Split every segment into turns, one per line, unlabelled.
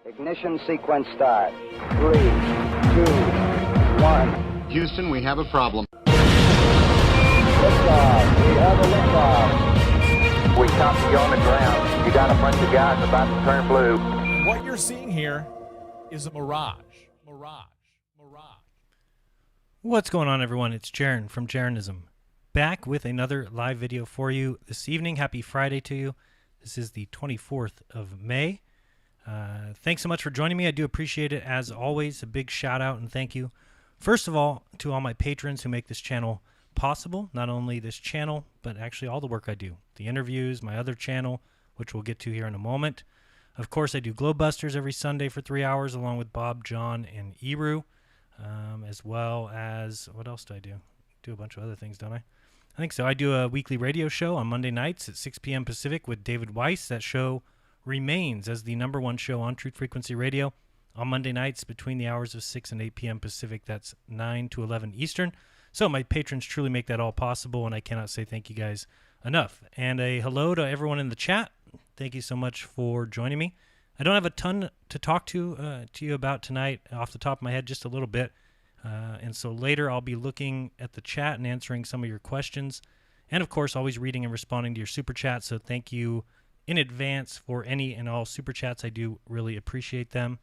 Ignition sequence start. 3, 2, 1.
Houston, we have a problem.
Liftoff. We have a liftoff.
We copy you on the ground. You got a bunch of guys about to turn blue.
What you're seeing here is a mirage.
What's going on, everyone? It's Jaron from Jeranism, back with another live video for you this evening. Happy Friday to you. This is the 24th of May. Thanks so much for joining me. I do appreciate it. As always, a big shout out and thank you, first of all, to all my patrons who make this channel possible. Not only this channel, but actually all the work I do. The interviews, my other channel, which we'll get to here in a moment. Of course, I do Globebusters every Sunday for 3 hours, along with Bob, John, and Eru. As well as, what else do I do? Do a bunch of other things, don't I? I think so. I do a weekly radio show on Monday nights at 6 p.m. Pacific with David Weiss. That show remains as the #1 show on Truth Frequency Radio on Monday nights between the hours of 6 and 8 p.m. Pacific. That's 9 to 11 Eastern. So my patrons truly make that all possible, and I cannot say thank you guys enough. And a hello to everyone in the chat. Thank you so much for joining me. I don't have a ton to talk to you about tonight off the top of my head, just a little bit. And so later I'll be looking at the chat and answering some of your questions. And, of course, always reading and responding to your super chats. So thank you in advance for any and all super chats. I do really appreciate them.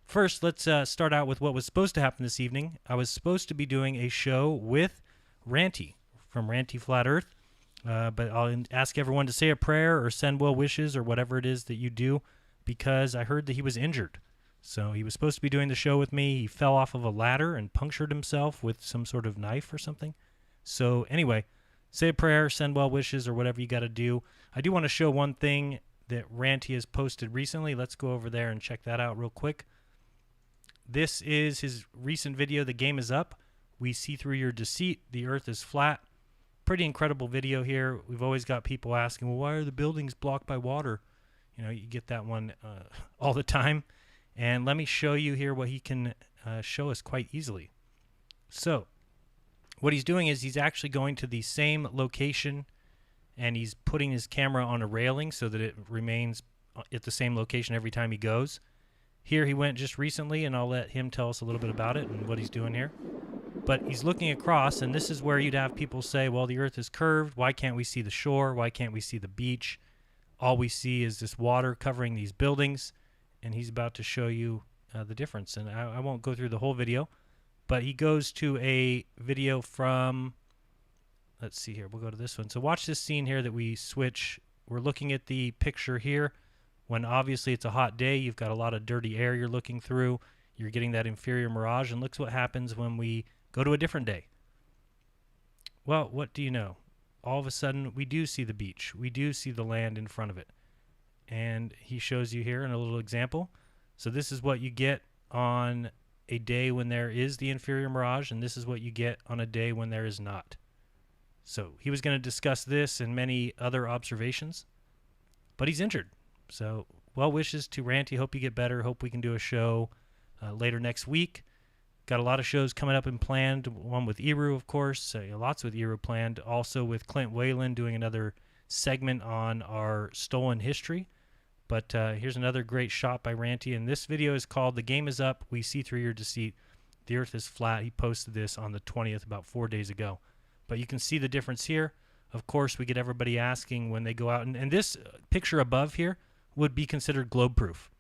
First, let's start out with what was supposed to happen this evening. I was supposed to be doing a show with Ranty from Ranty Flat Earth. But I'll ask everyone to say a prayer or send well wishes or whatever it is that you do, because I heard that he was injured. So he was supposed to be doing the show with me. He fell off of a ladder and punctured himself with some sort of knife or something. So anyway, say a prayer, send well wishes, or whatever you got to do. I do want to show one thing that Ranty has posted recently. Let's go over there and check that out real quick. This is his recent video, The Game Is Up. We see through your deceit. The earth is flat. Pretty incredible video here. We've always got people asking, well, why are the buildings blocked by water? You know, you get that one all the time. And let me show you here what he can show us quite easily. So what he's doing is he's actually going to the same location, and he's putting his camera on a railing so that it remains at the same location every time he goes. Here he went just recently, and I'll let him tell us a little bit about it and what he's doing here. But he's looking across, and this is where you'd have people say, well, the earth is curved. Why can't we see the shore? Why can't we see the beach? All we see is this water covering these buildings, and he's about to show you the difference. And I won't go through the whole video, but he goes to a video from, let's see here, we'll go to this one. So watch this scene here that we switch. We're looking at the picture here when obviously it's a hot day. You've got a lot of dirty air you're looking through. You're getting that inferior mirage, and look what happens when we go to a different day. Well, what do you know? All of a sudden, we do see the beach. We do see the land in front of it. And he shows you here in a little example. So this is what you get on a day when there is the inferior mirage, and this is what you get on a day when there is not. So he was going to discuss this and many other observations, but he's injured. So well wishes to Ranty. Hope you get better. Hope we can do a show later next week. Got a lot of shows coming up and planned. One with Eru, of course. Lots with Eru planned. Also with Clint Whalen doing another segment on our stolen history. But here's another great shot by Ranty. And this video is called The Game Is Up. We see through your deceit. The earth is flat. He posted this on the 20th, about 4 days ago. But you can see the difference here. Of course, we get everybody asking when they go out. And this picture above here would be considered globe proof.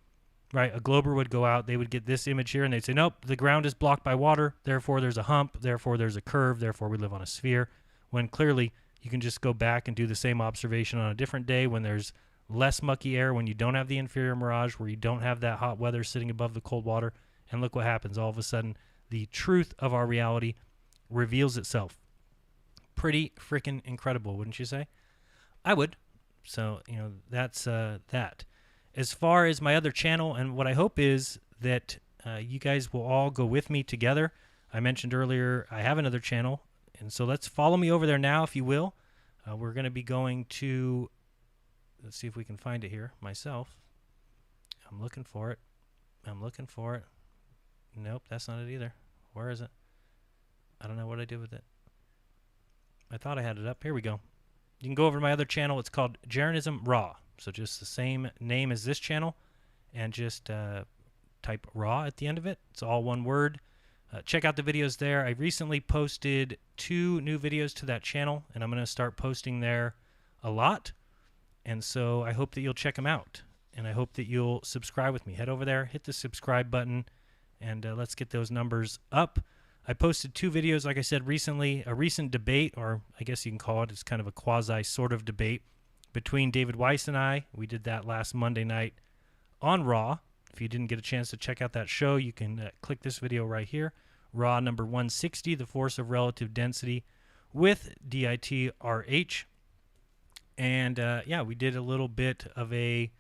Right, a glober would go out, they would get this image here, and they'd say, nope, the ground is blocked by water, therefore there's a hump, therefore there's a curve, therefore we live on a sphere, when clearly you can just go back and do the same observation on a different day when there's less mucky air, when you don't have the inferior mirage, where you don't have that hot weather sitting above the cold water, and look what happens. All of a sudden, the truth of our reality reveals itself. Pretty freaking incredible, wouldn't you say? I would. So, you know, that's that. As far as my other channel, and what I hope is that you guys will all go with me together. I mentioned earlier I have another channel, and so let's follow me over there now, if you will. We're going to be going to, let's see if we can find it here myself. I'm looking for it. Nope, that's not it either. Where is it? I don't know what I did with it. I thought I had it up. Here we go. You can go over to my other channel. It's called Jeranism Raw. So just the same name as this channel. and just type raw at the end of it. It's all one word. Check out the videos there. I recently posted 2 new videos to that channel, and I'm going to start posting there a lot. And so I hope that you'll check them out, and I hope that you'll subscribe with me. Head over there, hit the subscribe button, and let's get those numbers up. I posted 2 videos, like I said, recently. A recent debate, or I guess you can call it, it's kind of a quasi sort of debate between David Weiss and I. We did that last Monday night on Raw. If you didn't get a chance to check out that show, you can click this video right here. Raw number 160, The Force of Relative Density with DITRH. And yeah, we did a little bit of a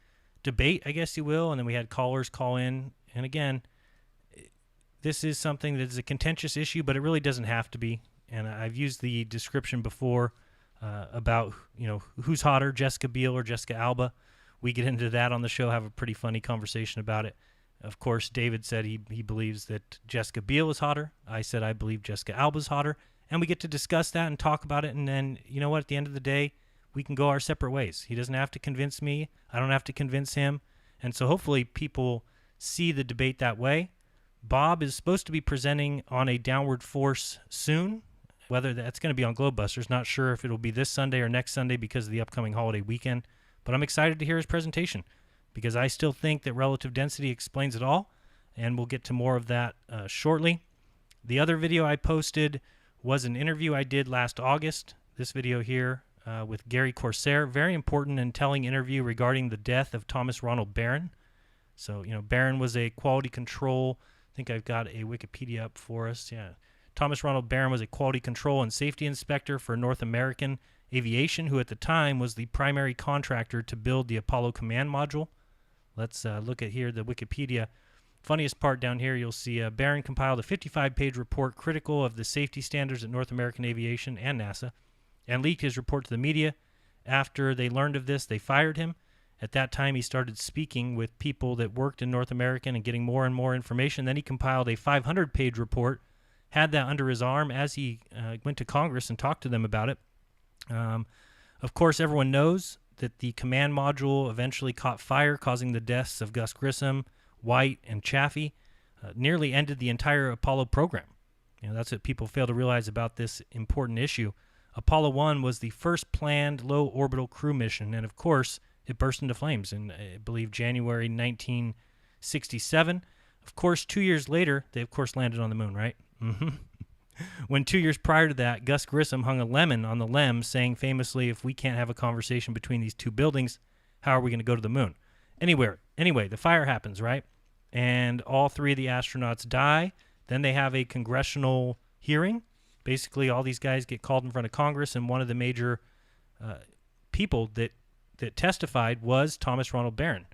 debate, I guess you will, and then we had callers call in. And again, this is something that is a contentious issue, but it really doesn't have to be. And I've used the description before about, who's hotter, Jessica Biel or Jessica Alba. We get into that on the show, have a pretty funny conversation about it. Of course, David said he believes that Jessica Biel is hotter. I said I believe Jessica Alba is hotter. And we get to discuss that and talk about it. And then, you know what, at the end of the day, we can go our separate ways. He doesn't have to convince me. I don't have to convince him. And so hopefully people see the debate that way. Bob is supposed to be presenting on a Downward Force soon. Whether that's going to be on Globebusters, not sure if it'll be this Sunday or next Sunday because of the upcoming holiday weekend. But I'm excited to hear his presentation because I still think that relative density explains it all, and we'll get to more of that shortly. The other video I posted was an interview I did last August. This video here with Gary Corsair, very important and telling interview regarding the death of Thomas Ronald Barron. So, Barron was a quality control. I think I've got a Wikipedia up for us. Yeah. Thomas Ronald Barron was a quality control and safety inspector for North American Aviation, who at the time was the primary contractor to build the Apollo command module. Let's look at here the Wikipedia. Funniest part down here, you'll see Barron compiled a 55-page report critical of the safety standards at North American Aviation and NASA, and leaked his report to the media. After they learned of this, they fired him. At that time, he started speaking with people that worked in North American and getting more and more information. Then he compiled a 500-page report, had that under his arm as he went to Congress and talked to them about it. Of course, everyone knows that the command module eventually caught fire, causing the deaths of Gus Grissom, White, and Chaffee. Nearly ended the entire Apollo program. That's what people fail to realize about this important issue. Apollo 1 was the first planned low orbital crew mission, and of course, it burst into flames in, I believe, January 1967. Of course, 2 years later, they of course landed on the moon, right? When 2 years prior to that, Gus Grissom hung a lemon on the LEM, saying famously, if we can't have a conversation between these 2 buildings, how are we going to go to the moon? Anyway, the fire happens, right? And all 3 of the astronauts die. Then they have a congressional hearing. Basically, all these guys get called in front of Congress, and one of the major people that testified was Thomas Ronald Barron.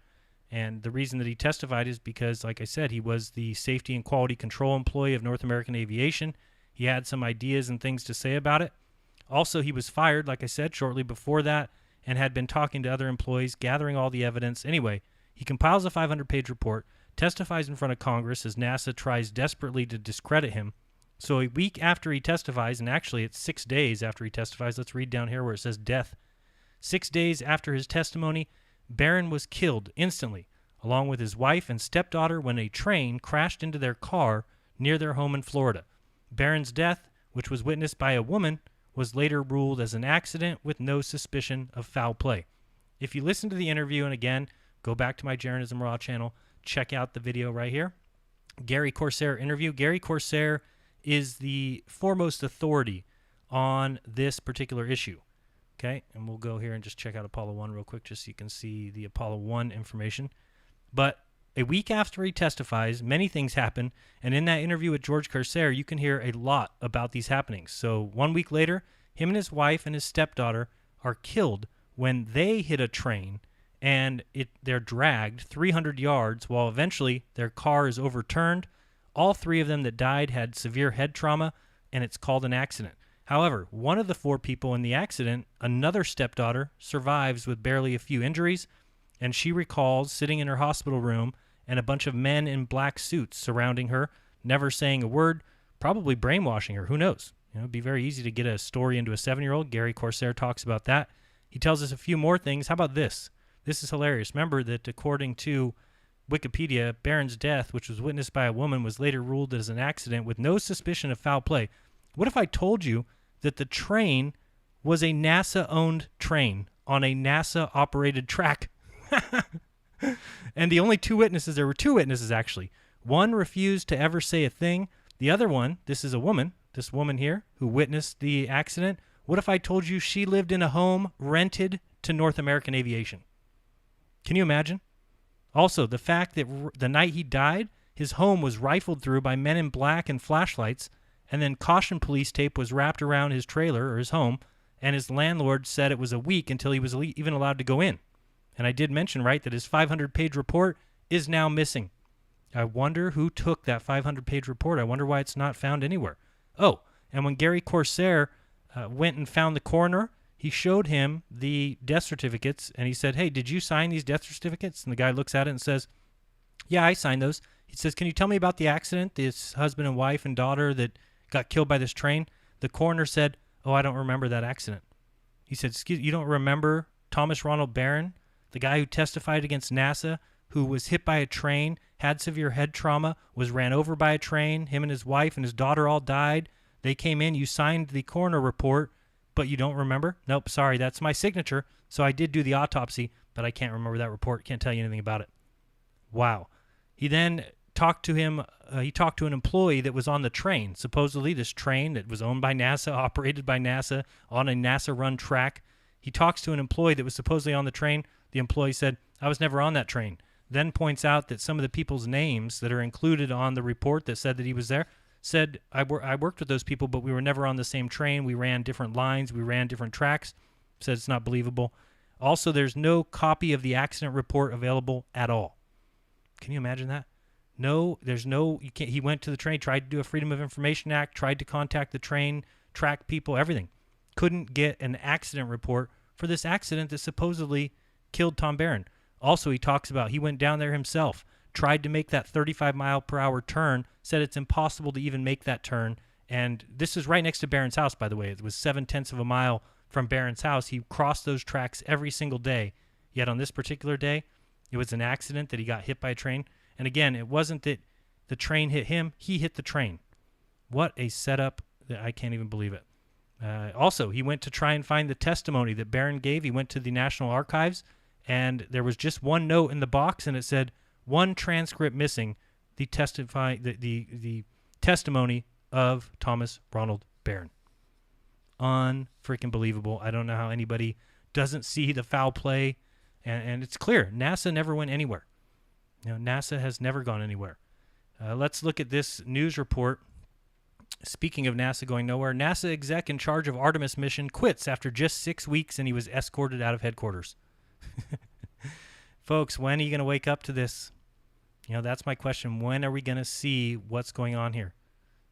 And the reason that he testified is because, like I said, he was the safety and quality control employee of North American Aviation. He had some ideas and things to say about it. Also, he was fired, like I said, shortly before that, and had been talking to other employees, gathering all the evidence. Anyway, he compiles a 500-page report, testifies in front of Congress as NASA tries desperately to discredit him. So a week after he testifies, and actually it's 6 days after he testifies, let's read down here where it says death. 6 days after his testimony, Barron was killed instantly, along with his wife and stepdaughter, when a train crashed into their car near their home in Florida. Barron's death, which was witnessed by a woman, was later ruled as an accident with no suspicion of foul play. If you listen to the interview, and again, go back to my Jeranism Raw channel, check out the video right here. Gary Corsair interview. Gary Corsair is the foremost authority on this particular issue. Okay, and we'll go here and just check out Apollo 1 real quick just so you can see the Apollo 1 information. But a week after he testifies, many things happen, and in that interview with George Corsair, you can hear a lot about these happenings. So 1 week later, him and his wife and his stepdaughter are killed when they hit a train, and they're dragged 300 yards while eventually their car is overturned. All 3 of them that died had severe head trauma, and it's called an accident. However, one of the 4 people in the accident, another stepdaughter, survives with barely a few injuries, and she recalls sitting in her hospital room and a bunch of men in black suits surrounding her, never saying a word, probably brainwashing her. Who knows? It'd be very easy to get a story into a 7-year-old. Gary Corsair talks about that. He tells us a few more things. How about this? This is hilarious. Remember that according to Wikipedia, Barron's death, which was witnessed by a woman, was later ruled as an accident with no suspicion of foul play. What if I told you that the train was a NASA-owned train on a NASA-operated track? And the only two witnesses, there were two witnesses actually. One refused to ever say a thing. The other one, this is a woman, this woman here, who witnessed the accident. What if I told you she lived in a home rented to North American Aviation? Can you imagine? Also, the fact that the night he died, his home was rifled through by men in black and flashlights, and then caution police tape was wrapped around his trailer or his home, and his landlord said it was a week until he was even allowed to go in. And I did mention, right, that his 500-page report is now missing. I wonder who took that 500-page report. I wonder why it's not found anywhere. Oh, and when Gary Corsair went and found the coroner, he showed him the death certificates, and he said, hey, did you sign these death certificates? And the guy looks at it and says, yeah, I signed those. He says, can you tell me about the accident, this husband and wife and daughter that got killed by this train? The coroner said, oh, I don't remember that accident. He said, excuse you don't remember Thomas Ronald Barron, the guy who testified against NASA, who was hit by a train, had severe head trauma, was ran over by a train, him and his wife and his daughter all died. They came in, you signed the coroner report, but you don't remember? Nope, sorry, that's my signature. So I did do the autopsy, but I can't remember that report, can't tell you anything about it. Wow. He then talked to him, he talked to an employee that was on the train, supposedly this train that was owned by NASA, operated by NASA, on a NASA-run track. He talks to an employee that was supposedly on the train. The employee said, I was never on that train. Then points out that some of the people's names that are included on the report that said that he was there said, I worked with those people, but we were never on the same train. We ran different lines. We ran different tracks. Said it's not believable. Also, there's no copy of the accident report available at all. Can you imagine that? No, there's no, you can't. He went to the train, tried to do a Freedom of Information Act, tried to contact the train, track people, everything. Couldn't get an accident report for this accident that supposedly killed Tom Barron. Also, he talks about he went down there himself, tried to make that 35-mile-per-hour turn, said it's impossible to even make that turn. And this is right next to Barron's house, by the way. It was 0.7 of a mile from Barron's house. He crossed those tracks every single day. Yet on this particular day, it was an accident that he got hit by a train. And again, it wasn't that the train hit him. He hit the train. What a setup. That I can't even believe it. Also, he went to try and find the testimony that Barron gave. He went to the National Archives, and there was just one note in the box, and it said, one transcript missing, the testimony of Thomas Ronald Barron. Unfreaking believable. I don't know how anybody doesn't see the foul play, and it's clear. NASA never went anywhere. NASA has never gone anywhere. Let's look at this news report. Speaking of NASA going nowhere, NASA exec in charge of Artemis mission quits after just 6 weeks, and he was escorted out of headquarters. Folks, when are you going to wake up to this? That's my question. When are we going to see what's going on here?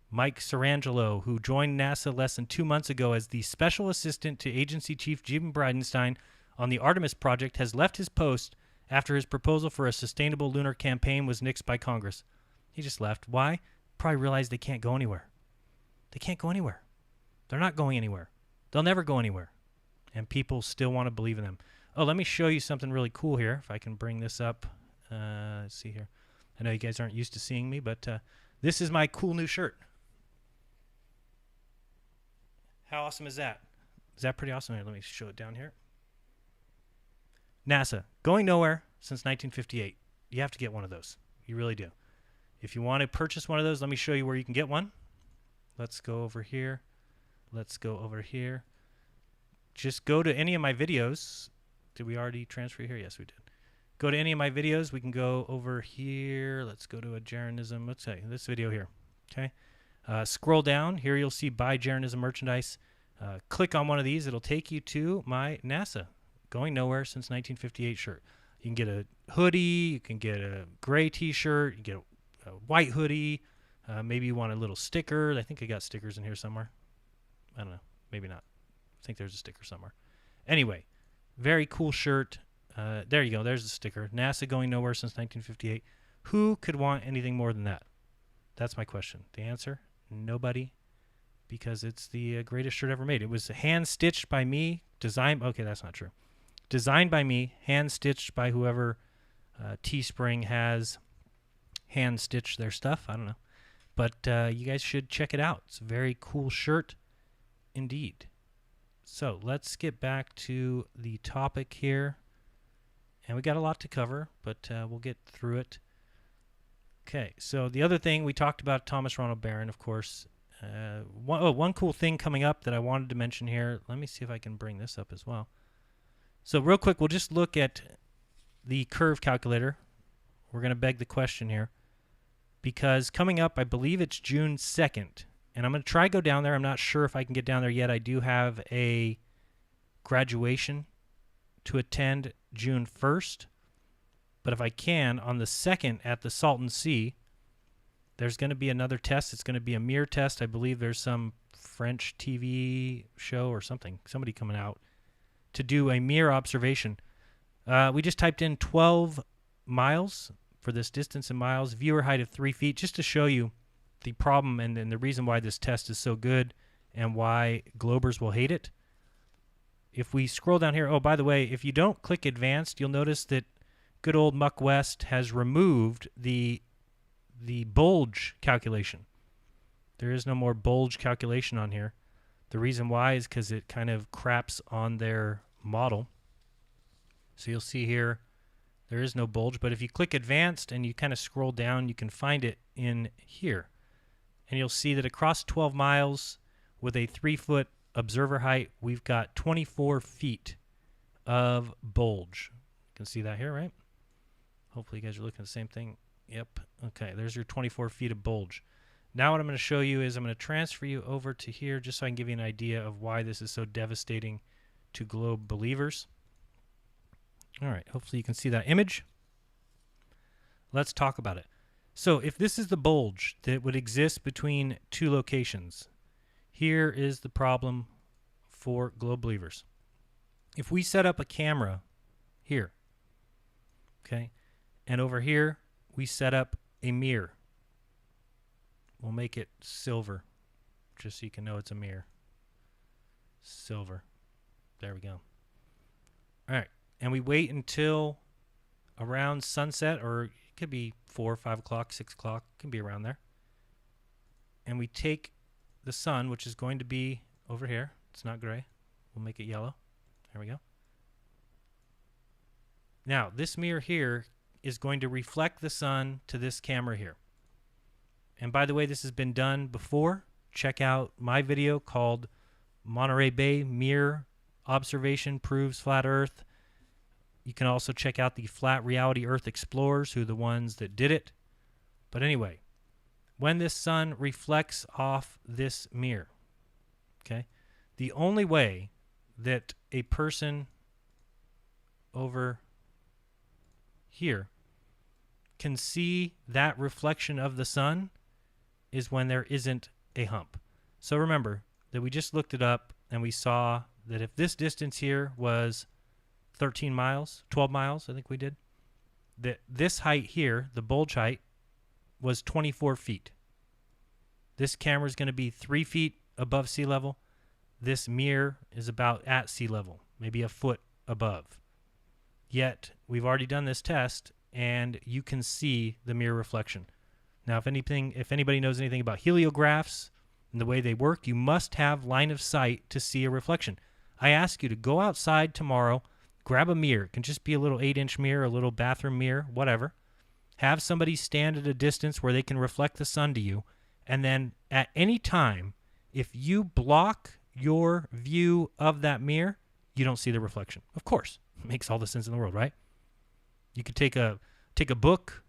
Mike Sarangelo, who joined NASA less than 2 months ago as the special assistant to agency chief Jim Bridenstine on the Artemis project, has left his post after his proposal for a sustainable lunar campaign was nixed by Congress. He just left. Why? Probably realized they can't go anywhere. They can't go anywhere. They're not going anywhere. They'll never go anywhere. And people still want to believe in them. Oh, let me show you something really cool here, if I can bring this up. Let's see here. I know you guys aren't used to seeing me, but this is my cool new shirt. How awesome is that? Is that pretty awesome? Here, let me show it down here. NASA, going nowhere since 1958. You have to get one of those. You really do. If you want to purchase one of those, let me show you where you can get one. Let's go over here. Let's go over here. Just go to any of my videos. Did we already transfer here? Yes, we did. Go to any of my videos. We can go over here. Let's go to a jeranism. Let's say this video here. Okay. Scroll down. Here you'll see buy jeranism merchandise. Click on one of these. It'll take you to my NASA going nowhere since 1958 shirt. You can get a hoodie. You can get a gray t-shirt. You can get a white hoodie. Maybe you want a little sticker. I think I got stickers in here somewhere. I don't know. Maybe not. I think there's a sticker somewhere. Anyway, very cool shirt. There you go. There's the sticker. NASA going nowhere since 1958. Who could want anything more than that? That's my question. The answer? Nobody. Because it's the greatest shirt ever made. It was hand-stitched by me. Designed. Okay, that's not true. Designed by me. Hand-stitched by whoever Teespring has hand-stitched their stuff. I don't know. But you guys should check it out. It's a very cool shirt indeed. So let's get back to the topic here. And we got a lot to cover, but we'll get through it. Okay, so the other thing, we talked about Thomas Ronald Barron, of course. One cool thing coming up that I wanted to mention here. Let me see if I can bring this up as well. So real quick, we'll just look at the curve calculator. We're going to beg the question here. Because coming up, I believe it's June 2nd. And I'm going to try to go down there. I'm not sure if I can get down there yet. I do have a graduation to attend June 1st. But if I can, on the 2nd at the Salton Sea, there's going to be another test. It's going to be a mirror test. I believe there's some French TV show or something, somebody coming out to do a mirror observation. We just typed in 12 miles for this distance in miles, viewer height of 3 feet, just to show you the problem and the reason why this test is so good and why Globers will hate it. If we scroll down here, oh, by the way, if you don't click advanced, you'll notice that good old Muck West has removed the bulge calculation. There is no more bulge calculation on here. The reason why is because it kind of craps on their model. So you'll see here there is no bulge, but if you click advanced and you kind of scroll down, you can find it in here. And you'll see that across 12 miles with a 3-foot observer height, we've got 24 feet of bulge. You can see that here, right? Hopefully you guys are looking at the same thing. Yep. Okay, there's your 24 feet of bulge. Now what I'm going to show you is I'm going to transfer you over to here just so I can give you an idea of why this is so devastating to globe believers. All right, hopefully you can see that image. Let's talk about it. So if this is the bulge that would exist between two locations, here is the problem for globe believers. If we set up a camera here, okay, and over here we set up a mirror. We'll make it silver just so you can know it's a mirror. Silver. There we go. All right. And we wait until around sunset, or it could be 4 or 5 o'clock, 6 o'clock, it can be around there. And we take the sun, which is going to be over here. It's not gray. We'll make it yellow. There we go. Now, this mirror here is going to reflect the sun to this camera here. And by the way, this has been done before. Check out my video called Monterey Bay Mirror Observation Proves Flat Earth. You can also check out the Flat Reality Earth Explorers, who are the ones that did it. But anyway, when this sun reflects off this mirror, okay, the only way that a person over here can see that reflection of the sun is when there isn't a hump. So remember that we just looked it up and we saw that if this distance here was 13 miles, 12 miles, I think we did, that this height here, the bulge height, was 24 feet. This camera is going to be 3 feet above sea level. This mirror is about at sea level, maybe a foot above. Yet, we've already done this test, and you can see the mirror reflection. Now, if anybody knows anything about heliographs and the way they work, you must have line of sight to see a reflection. I ask you to go outside tomorrow, grab a mirror. It can just be a little 8-inch mirror, a little bathroom mirror, whatever. Have somebody stand at a distance where they can reflect the sun to you, and then at any time, if you block your view of that mirror, you don't see the reflection. Of course, it makes all the sense in the world, right? You could take a book,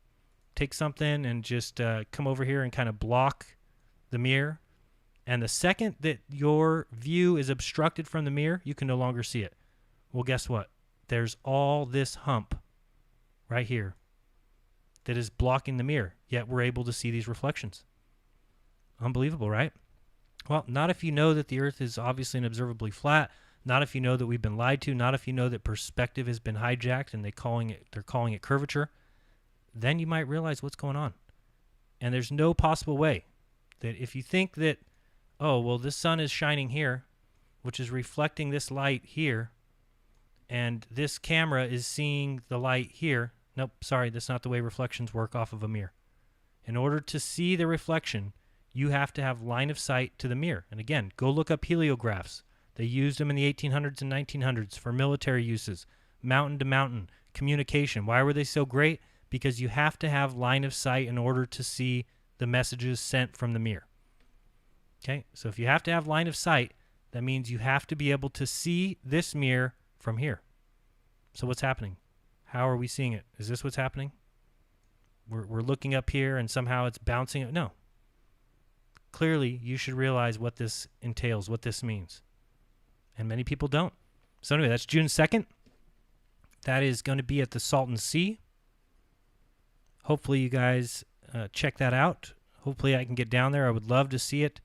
take something, and just come over here and kind of block the mirror. And the second that your view is obstructed from the mirror, you can no longer see it. Well, guess what? There's all this hump right here that is blocking the mirror, yet we're able to see these reflections. Unbelievable, right? Well, not if you know that the Earth is obviously and observably flat, not if you know that we've been lied to, not if you know that perspective has been hijacked and they're calling it curvature. Then you might realize what's going on. And there's no possible way that if you think that, oh, well, this sun is shining here, which is reflecting this light here, and this camera is seeing the light here, Nope, sorry, that's not the way reflections work off of a mirror. In order to see the reflection, you have to have line of sight to the mirror. And again, go look up heliographs. They used them in the 1800s and 1900s for military uses, mountain to mountain, communication. Why were they so great? Because you have to have line of sight in order to see the messages sent from the mirror. Okay, so if you have to have line of sight, that means you have to be able to see this mirror from here. So what's happening? How are we seeing it? Is this what's happening? We're looking up here and somehow it's bouncing. No. Clearly, you should realize what this entails, what this means. And many people don't. So anyway, that's June 2nd. That is going to be at the Salton Sea. Hopefully you guys check that out. Hopefully I can get down there. I would love to see it.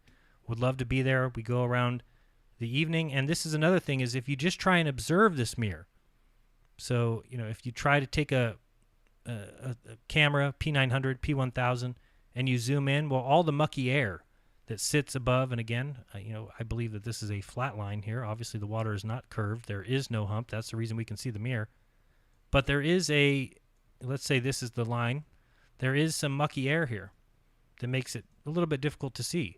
Would love to be there. We go around the evening. And this is another thing, is if you just try and observe this mirror. So, if you try to take a camera, P900, P1000, and you zoom in, well, all the mucky air that sits above, and again, I believe that this is a flat line here. Obviously, the water is not curved. There is no hump. That's the reason we can see the mirror. But there is let's say this is the line. There is some mucky air here that makes it a little bit difficult to see.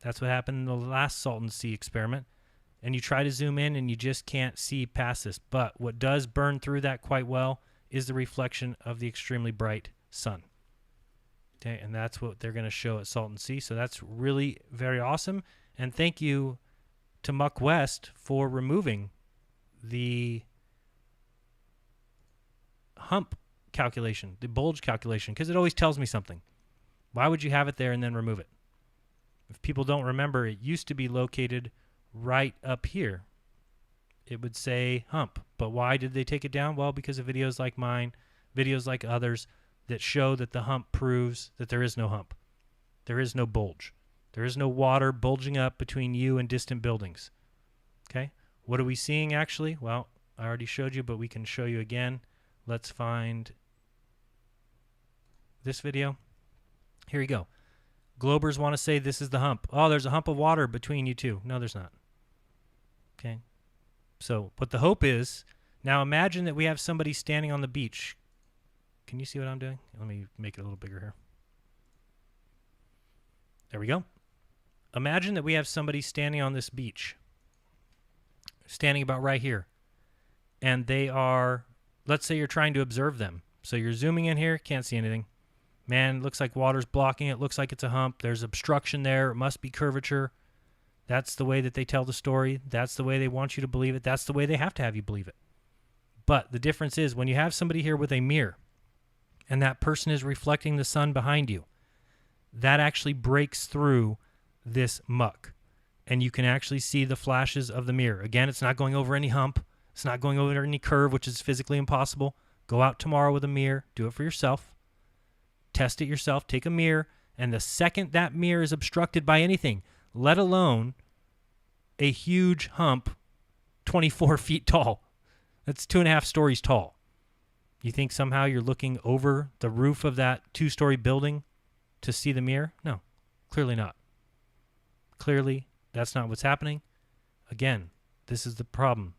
That's what happened in the last Salton Sea experiment. And you try to zoom in and you just can't see past this. But what does burn through that quite well is the reflection of the extremely bright sun. Okay, and that's what they're going to show at Salton Sea. So that's really very awesome. And thank you to Muck West for removing the hump calculation, the bulge calculation, because it always tells me something. Why would you have it there and then remove it? If people don't remember, it used to be located right up here. It would say hump. But why did they take it down? Well, because of videos like mine, videos like others that show that the hump proves that there is no hump. There is no bulge. There is no water bulging up between you and distant buildings. Okay? What are we seeing actually? Well, I already showed you, but we can show you again. Let's find this video. Here you go. Globers want to say this is the hump. Oh, there's a hump of water between you two. No, there's not. Okay. So what the hope is, now imagine that we have somebody standing on the beach. Can you see what I'm doing? Let me make it a little bigger here. There we go. Imagine that we have somebody standing on this beach, standing about right here. And they are, let's say you're trying to observe them. So you're zooming in here, can't see anything. Man, looks like water's blocking it. Looks like it's a hump. There's obstruction there. It must be curvature. That's the way that they tell the story. That's the way they want you to believe it. That's the way they have to have you believe it. But the difference is when you have somebody here with a mirror and that person is reflecting the sun behind you, that actually breaks through this muck. And you can actually see the flashes of the mirror. Again, it's not going over any hump. It's not going over any curve, which is physically impossible. Go out tomorrow with a mirror. Do it for yourself. Test it yourself. Take a mirror. And the second that mirror is obstructed by anything, let alone a huge hump 24 feet tall. That's 2.5 stories tall. You think somehow you're looking over the roof of that 2-story building to see the mirror? No, clearly not. Clearly, that's not what's happening. Again, this is the problem.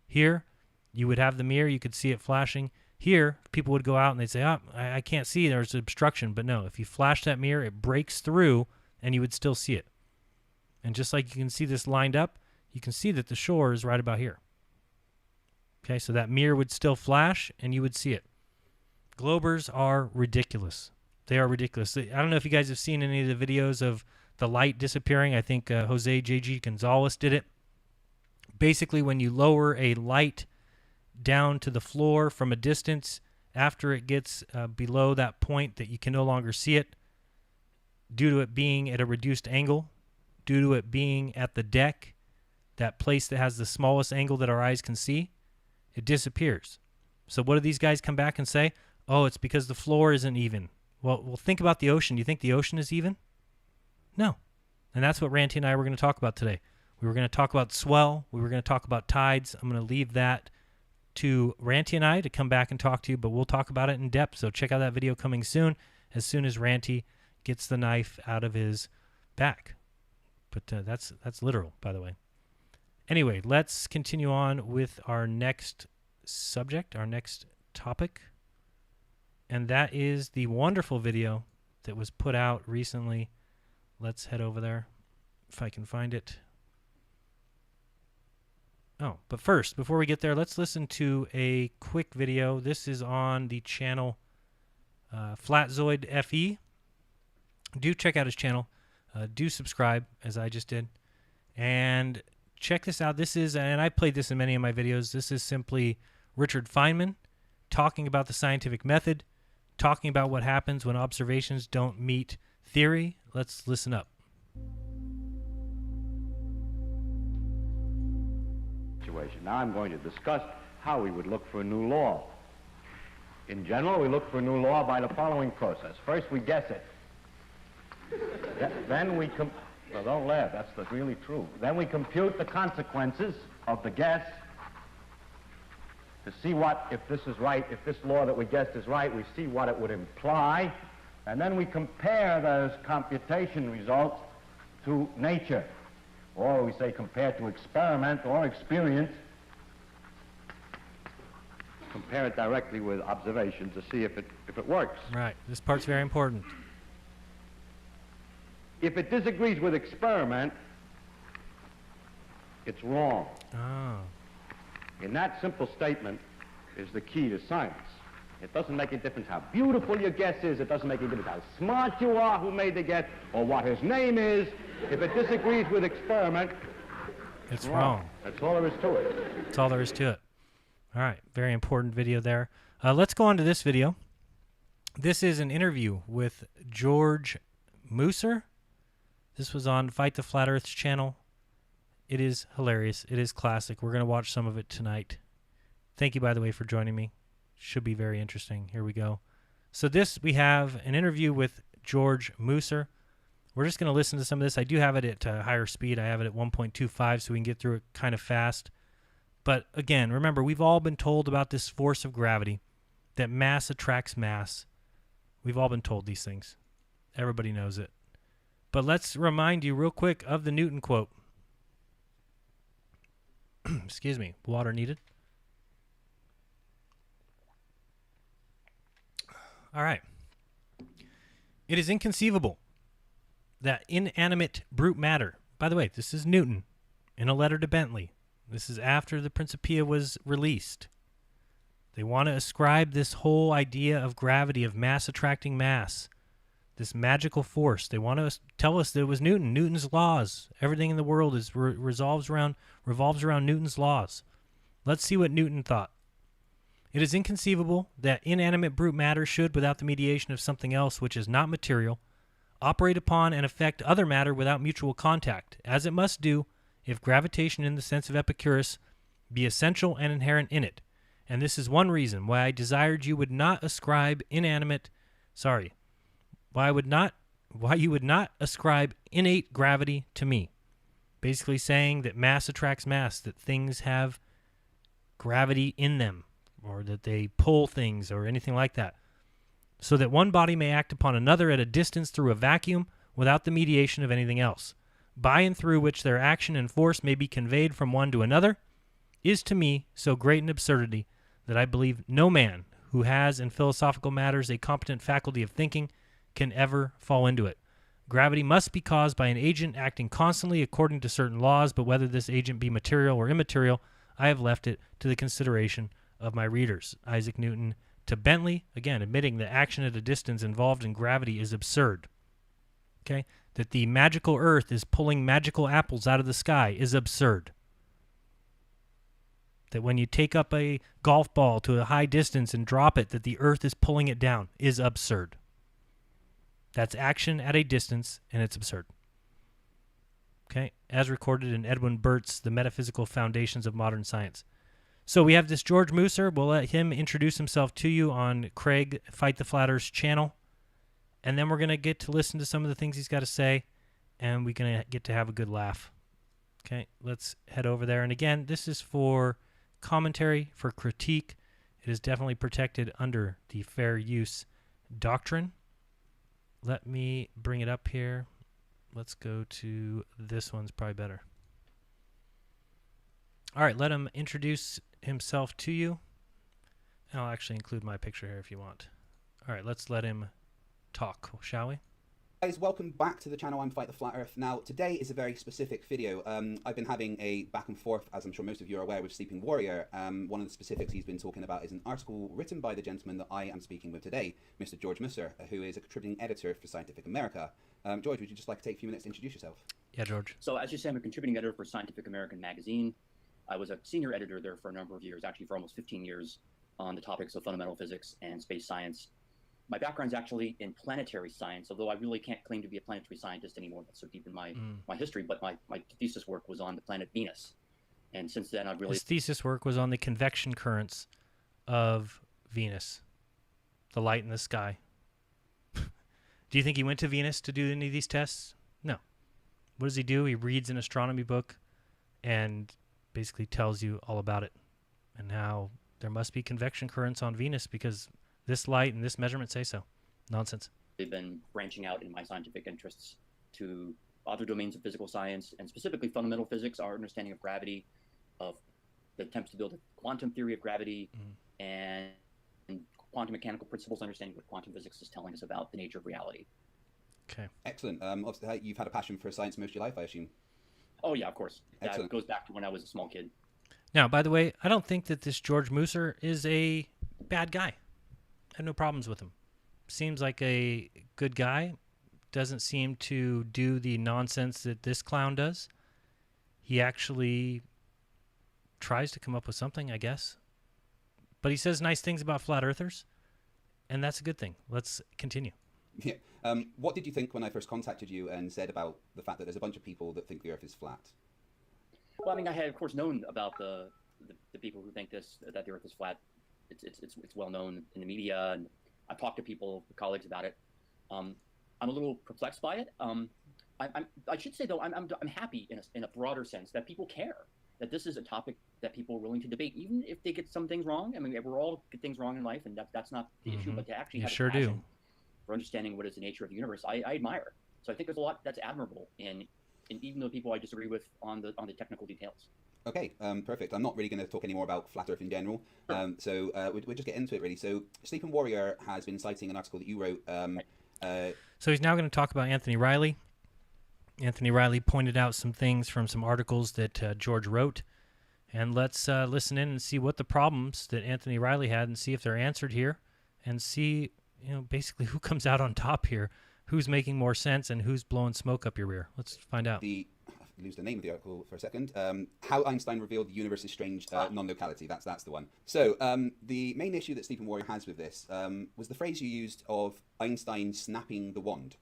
Here, you would have the mirror. You could see it flashing. Here, people would go out and they'd say, oh, I can't see. There's obstruction. But no, if you flash that mirror, it breaks through and you would still see it. And just like you can see this lined up, you can see that the shore is right about here. Okay, so that mirror would still flash and you would see it. Globers are ridiculous. They are ridiculous. I don't know if you guys have seen any of the videos of the light disappearing. I think Jose J.G. Gonzalez did it. Basically, when you lower a light down to the floor from a distance, after it gets below that point that you can no longer see it, due to it being at a reduced angle, due to it being at the deck, that place that has the smallest angle that our eyes can see, it disappears. So what do these guys come back and say? Oh, it's because the floor isn't even. Well, think about the ocean. Do you think the ocean is even? No. And that's what Ranty and I were going to talk about today. We were going to talk about swell. We were going to talk about tides. I'm going to leave that to Ranty and I to come back and talk to you, but we'll talk about it in depth. So check out that video coming soon as Ranty gets the knife out of his back. But that's literal, by the way. Anyway, let's continue on with our next subject, our next topic. and that is the wonderful video that was put out recently. Let's head over there if I can find it. Oh, but first, before we get there, let's listen to a quick video. This is on the channel Flatzoid FE. Do check out his channel. Do subscribe, as I just did. And check this out. This is, and I played this in many of my videos, this is simply Richard Feynman talking about the scientific method, talking about what happens when observations don't meet theory. Let's listen up.
Now I'm going to discuss how we would look for a new law. In general, we look for a new law by the following process. First, we guess it. Then we well, don't laugh, that's really true. Then we compute the consequences of the guess to see what, if this is right, if this law that we guessed is right, we see what it would imply, and then we compare those computation results to nature, or we say compare to experiment or experience. Compare it directly with observation to see if it works.
Right. This part's very important.
If it disagrees with experiment, it's wrong.
Oh.
And that simple statement is the key to science. It doesn't make a difference how beautiful your guess is. It doesn't make a difference how smart you are who made the guess or what his name is. If it disagrees with experiment,
it's wrong.
That's all there is to it.
That's all there is to it. All right. Very important video there. Let's go on to this video. This is an interview with George Musser. This was on Fight the Flat Earth's channel. It is hilarious. It is classic. We're going to watch some of it tonight. Thank you, by the way, for joining me. Should be very interesting. Here we go. So this, we have an interview with George Musser. We're just going to listen to some of this. I do have it at higher speed. I have it at 1.25 so we can get through it kind of fast. But again, remember, we've all been told about this force of gravity, that mass attracts mass. We've all been told these things. Everybody knows it. But let's remind you real quick of the Newton quote. Excuse me, water needed. All right. It is inconceivable that inanimate brute matter, by the way, this is Newton in a letter to Bentley. This is after the Principia was released. They want to ascribe this whole idea of gravity, of mass attracting mass, this magical force. They want to tell us that it was Newton, Newton's laws. Everything in the world is revolves around Newton's laws. Let's see what Newton thought. It is inconceivable that inanimate brute matter should, without the mediation of something else which is not material, operate upon and affect other matter without mutual contact, as it must do if gravitation in the sense of Epicurus be essential and inherent in it. And this is one reason why I desired you would not ascribe why you would not ascribe innate gravity to me. Basically saying that mass attracts mass, that things have gravity in them, or that they pull things, or anything like that. So that one body may act upon another at a distance through a vacuum without the mediation of anything else, by and through which their action and force may be conveyed from one to another, is to me so great an absurdity that I believe no man who has in philosophical matters a competent faculty of thinking can ever fall into it. Gravity must be caused by an agent acting constantly according to certain laws, but whether this agent be material or immaterial, I have left it to the consideration of my readers. Isaac Newton to Bentley, again, admitting that action at a distance involved in gravity is absurd. Okay? That the magical earth is pulling magical apples out of the sky is absurd. That when you take up a golf ball to a high distance and drop it, that the earth is pulling it down is absurd. That's action at a distance, and it's absurd. Okay? As recorded in Edwin Burt's The Metaphysical Foundations of Modern Science. So we have this George Musser. We'll let him introduce himself to you on Craig Fight the Flat Earth's channel. And then we're going to get to listen to some of the things he's got to say, and we're going to get to have a good laugh. Okay, let's head over there. And again, this is for commentary, for critique. It is definitely protected under the fair use doctrine. Let me bring it up here. Let's go to this one's probably better. All right, let him introduce himself to you. And I'll actually include my picture here if you want. All right, let's let him talk, shall we?
Guys, welcome back to the channel. I'm Fight the Flat Earth. Now, today is a very specific video. I've been having a back and forth, as I'm sure most of you are aware, with Sleeping Warrior. One of the specifics he's been talking about is an article written by the gentleman that I am speaking with today, Mr. George Musser, who is a contributing editor for Scientific America. George, would you just like to take a few minutes to introduce yourself?
Yeah, George.
So as you say, I'm a contributing editor for Scientific American magazine. I was a senior editor there for a number of years, actually for almost 15 years, on the topics of fundamental physics and space science. My background's actually in planetary science, although I really can't claim to be a planetary scientist anymore. That's so deep in my history. But my thesis work was on the planet Venus. And since then, I've really...
His thesis work was on the convection currents of Venus, the light in the sky. Do you think he went to Venus to do any of these tests? No. What does he do? He reads an astronomy book and basically tells you all about it and how there must be convection currents on Venus because this light and this measurement say so. Nonsense.
I've been branching out in my scientific interests to other domains of physical science, and specifically fundamental physics, our understanding of gravity, of the attempts to build a quantum theory of gravity, and quantum mechanical principles, understanding what quantum physics is telling us about the nature of reality.
Okay.
Excellent. Obviously, you've had a passion for science most of your life, I assume.
Oh, yeah, of course.
Excellent.
That goes back to when I was a small kid.
Now, by the way, I don't think that this George Musser is a bad guy. I have no problems with him. Seems like a good guy. Doesn't seem to do the nonsense that this clown does. He actually tries to come up with something, I guess. But he says nice things about flat earthers, and that's a good thing. Let's continue.
Yeah. What did you think when I first contacted you and said about the fact that there's a bunch of people that think the Earth is flat?
Well, I mean, I had, of course, known about the people who think that the Earth is flat. It's well known in the media, and I've talked to people, colleagues about it. I'm a little perplexed by it. I should say though, I'm happy in a broader sense that people care, that this is a topic that people are willing to debate, even if they get some things wrong. I mean, we're all get things wrong in life, and that's not the issue. But to actually have a passion for understanding what is the nature of the universe, I admire. So I think there's a lot that's admirable in even the people I disagree with on the technical details.
Okay, perfect. I'm not really going to talk any more about flat Earth in general, so we'll just get into it, really. So Sleeping Warrior has been citing an article that you wrote.
So he's now going to talk about Anthony Riley. Anthony Riley pointed out some things from some articles that George wrote, and let's listen in and see what the problems that Anthony Riley had and see if they're answered here, and see, basically who comes out on top here, who's making more sense, and who's blowing smoke up your rear. Let's find out.
Lose the name of the article for a second. How Einstein revealed the universe's strange non-locality. That's the one. So the main issue that Sleeping Warrior has with this was the phrase you used of Einstein snapping the wand.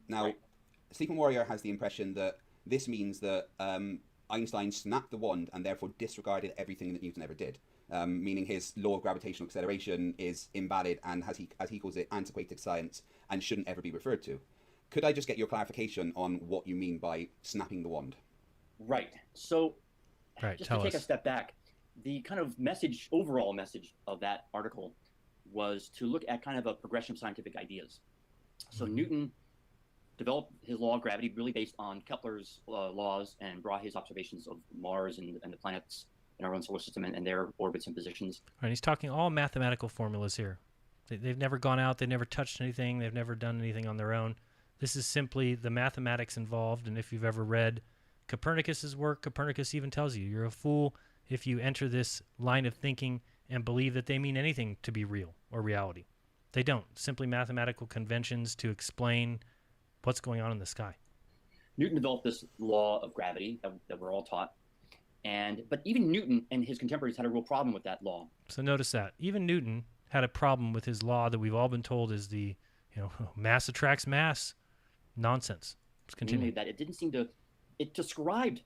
Now, Sleeping Warrior has the impression that this means that Einstein snapped the wand and therefore disregarded everything that Newton ever did, meaning his law of gravitational acceleration is invalid and, as he calls it, antiquated science and shouldn't ever be referred to. Could I just get your clarification on what you mean by snapping the wand?
Right. So, just to take a step back, the kind of overall message of that article was to look at kind of a progression of scientific ideas. So Newton developed his law of gravity really based on Kepler's laws and brought his observations of Mars and the planets in our own solar system and their orbits and positions.
All right, he's talking all mathematical formulas here. They've never gone out, they've never touched anything, they've never done anything on their own. This is simply the mathematics involved, and if you've ever read Copernicus's work, Copernicus even tells you you're a fool if you enter this line of thinking and believe that they mean anything to be real or reality. They don't. Simply mathematical conventions to explain what's going on in the sky.
Newton developed this law of gravity that we're all taught, but even Newton and his contemporaries had a real problem with that law.
So notice that. Even Newton had a problem with his law that we've all been told is the, mass attracts mass. Nonsense. Let's continue.
Namely, that it didn't seem to, it described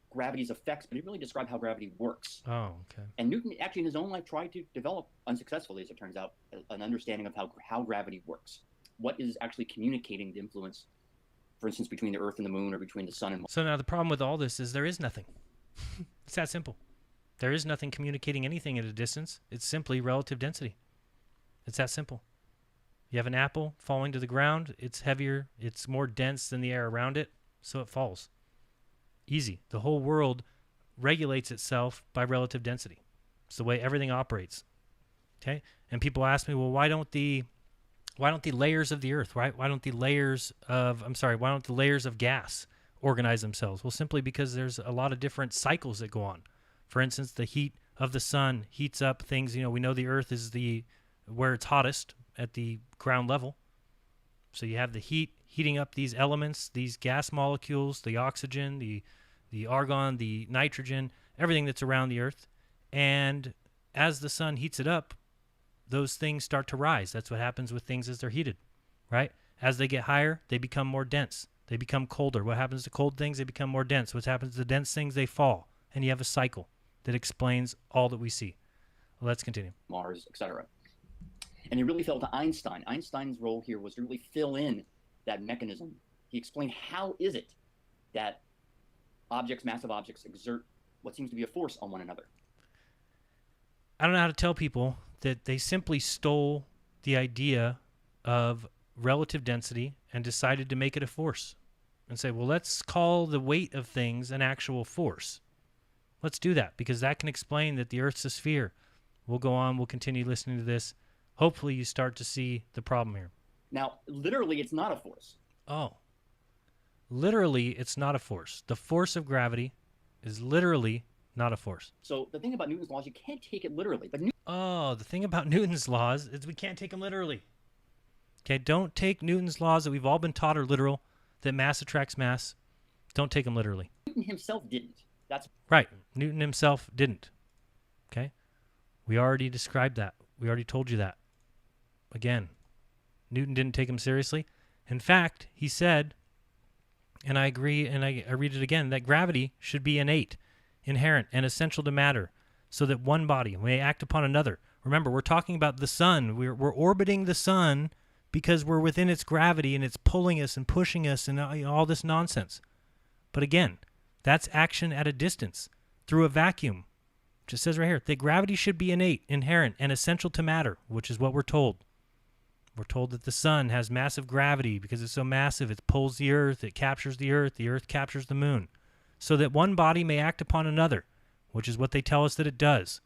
gravity's effects, but it really described how gravity works.
Oh, okay.
And Newton actually in his own life tried to develop, unsuccessfully as it turns out, an understanding of how gravity works. What is actually communicating the influence, for instance, between the Earth and the Moon or between the Sun and Mars.
So now the problem with all this is there is nothing. It's that simple. There is nothing communicating anything at a distance. It's simply relative density. It's that simple. You have an apple falling to the ground, it's heavier, it's more dense than the air around it, so it falls. Easy. The whole world regulates itself by relative density. It's the way everything operates. Okay? And people ask me, well, why don't the Why don't the layers of the earth, right? Why don't the layers of gas organize themselves? Well, simply because there's a lot of different cycles that go on. For instance, the heat of the sun heats up things. You know, we know the earth is where it's hottest at the ground level. So you have the heat heating up these elements, these gas molecules, the oxygen, the argon, the nitrogen, everything that's around the earth. And as the sun heats it up, those things start to rise. That's what happens with things as they're heated, right? As they get higher, they become more dense. They become colder. What happens to cold things? They become more dense. What happens to the dense things? They fall. And you have a cycle that explains all that we see. Well, let's continue.
Mars, etc. And he really fell to Einstein. Einstein's role here was to really fill in that mechanism. He explained how is it that objects, massive objects, exert what seems to be a force on one another.
I don't know how to tell people that they simply stole the idea of relative density and decided to make it a force and say, well, let's call the weight of things an actual force. Let's do that because that can explain that the Earth's a sphere. We'll go on. We'll continue listening to this. Hopefully you start to see the problem here.
Now, literally, it's not a force.
Oh. Literally, it's not a force. The force of gravity is literally not a force.
So the thing about Newton's laws, you can't take it literally. But
the thing about Newton's laws is we can't take them literally. Okay, don't take Newton's laws that we've all been taught are literal, that mass attracts mass. Don't take them literally.
Newton himself didn't. That's
right. Newton himself didn't. Okay? We already described that. We already told you that. Again, Newton didn't take him seriously. In fact, he said, and I agree, and I read it again, that gravity should be innate, inherent, and essential to matter, so that one body may act upon another. Remember, we're talking about the sun. We're orbiting the sun because we're within its gravity, and it's pulling us and pushing us and all this nonsense. But again, that's action at a distance, through a vacuum. It just says right here that gravity should be innate, inherent, and essential to matter, which is what we're told. We're told that the sun has massive gravity because it's so massive. It pulls the earth captures the earth captures the moon, so that one body may act upon another, which is what they tell us that it does,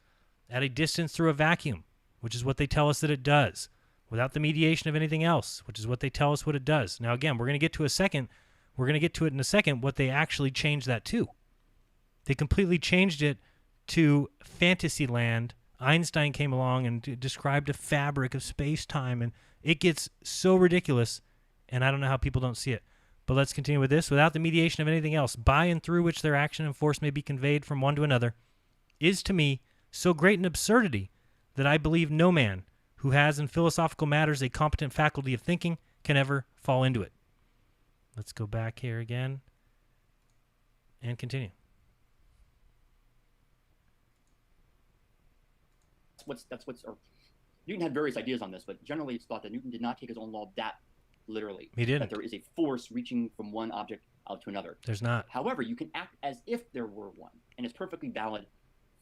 at a distance through a vacuum, which is what they tell us that it does, without the mediation of anything else, which is what they tell us what it does. Now, again, we're going to get to it in a second, what they actually changed that to. They completely changed it to fantasy land. Einstein came along and described a fabric of space-time, and it gets so ridiculous, and I don't know how people don't see it. But let's continue with this. Without the mediation of anything else, by and through which their action and force may be conveyed from one to another, is to me so great an absurdity that I believe no man who has in philosophical matters a competent faculty of thinking can ever fall into it. Let's go back here again and continue.
Newton had various ideas on this, but generally it's thought that Newton did not take his own law that literally.
He didn't.
That there is a force reaching from one object out to another.
There's not.
However, you can act as if there were one, and it's perfectly valid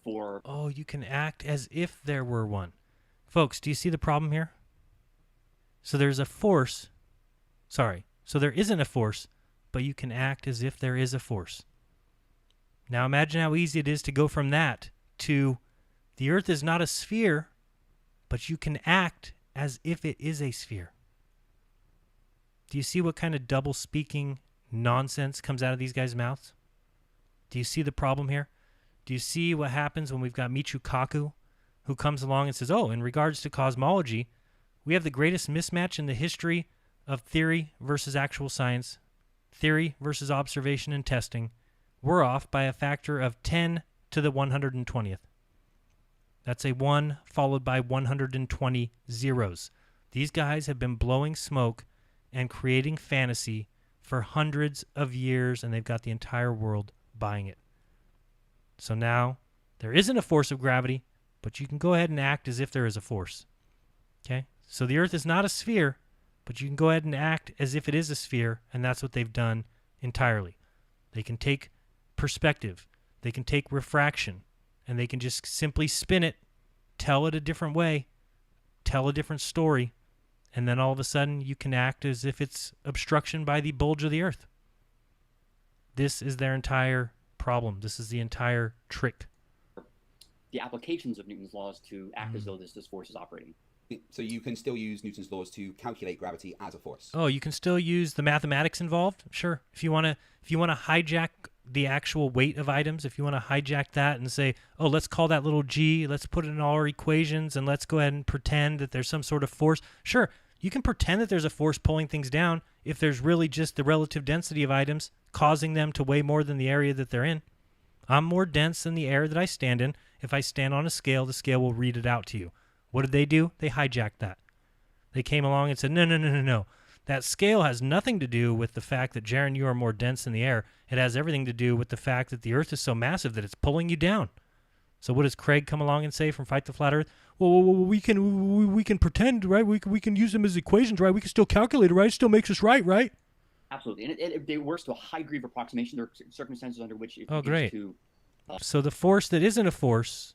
for...
Oh, you can act as if there were one. Folks, do you see the problem here? So there's a force. Sorry. So there isn't a force, but you can act as if there is a force. Now imagine how easy it is to go from that to the Earth is not a sphere, but you can act as if it is a sphere. Do you see what kind of double-speaking nonsense comes out of these guys' mouths? Do you see the problem here? Do you see what happens when we've got Michio Kaku, who comes along and says, oh, in regards to cosmology, we have the greatest mismatch in the history of theory versus actual science, theory versus observation and testing. We're off by a factor of 10 to the 120th. That's a 1 followed by 120 zeros. These guys have been blowing smoke and creating fantasy for hundreds of years, and they've got the entire world buying it. So now, there isn't a force of gravity, but you can go ahead and act as if there is a force. Okay? So the Earth is not a sphere, but you can go ahead and act as if it is a sphere, and that's what they've done entirely. They can take perspective, they can take refraction, and they can just simply spin it, tell it a different way, tell a different story, and then all of a sudden you can act as if it's obstruction by the bulge of the Earth. This is their entire problem. This is the entire trick.
The applications of Newton's laws to act as though this force is operating.
So you can still use Newton's laws to calculate gravity as a force.
Oh, you can still use the mathematics involved? Sure. If you want to hijack the actual weight of items, if you want to hijack that and say, "Oh, let's call that little g, let's put it in all our equations and let's go ahead and pretend that there's some sort of force." Sure. You can pretend that there's a force pulling things down if there's really just the relative density of items causing them to weigh more than the area that they're in. I'm more dense than the air that I stand in. If I stand on a scale, the scale will read it out to you. What did they do? They hijacked that. They came along and said, no. That scale has nothing to do with the fact that, Jaron, you are more dense than the air. It has everything to do with the fact that the Earth is so massive that it's pulling you down. So what does Craig come along and say from Fight the Flat Earth? Well, we can pretend, right? We can use them as equations, right? We can still calculate it, right? It still makes us right?
Absolutely, and it works to a high degree of approximation. There are circumstances under which it
Oh,
begins
great.
to.
So the force that isn't a force,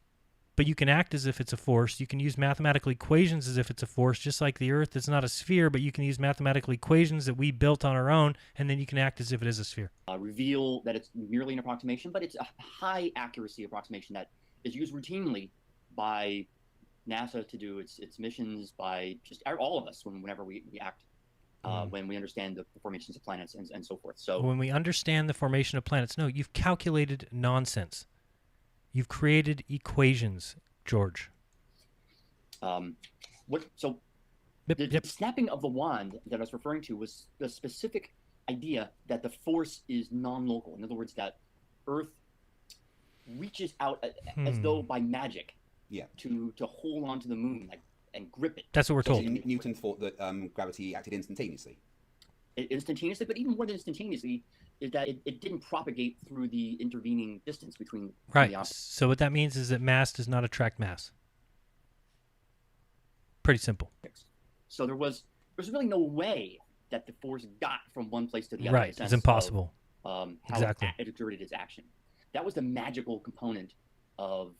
but you can act as if it's a force. You can use mathematical equations as if it's a force, just like the Earth is not a sphere, but you can use mathematical equations that we built on our own, and then you can act as if it is a sphere.
Reveal that it's merely an approximation, but it's a high accuracy approximation that is used routinely by NASA to do its missions, by just all of us whenever we act, when we understand the formations of planets and so forth. So
when we understand the formation of planets, no, you've calculated nonsense. You've created equations, George.
The
Yep.
snapping of the wand that I was referring to was the specific idea that the force is non-local. In other words, that Earth reaches out as though by magic to hold on to the moon and grip it.
That's what we're told.
So Newton thought that gravity acted instantaneously.
Instantaneously, but even more than instantaneously, is that it didn't propagate through the intervening distance between
Right.
the objects.
So what that means is that mass does not attract mass. Pretty simple.
So there's really no way that the force got from one place to the other.
Right. It's impossible.
How
Exactly.
it exerted its action. That was the magical component of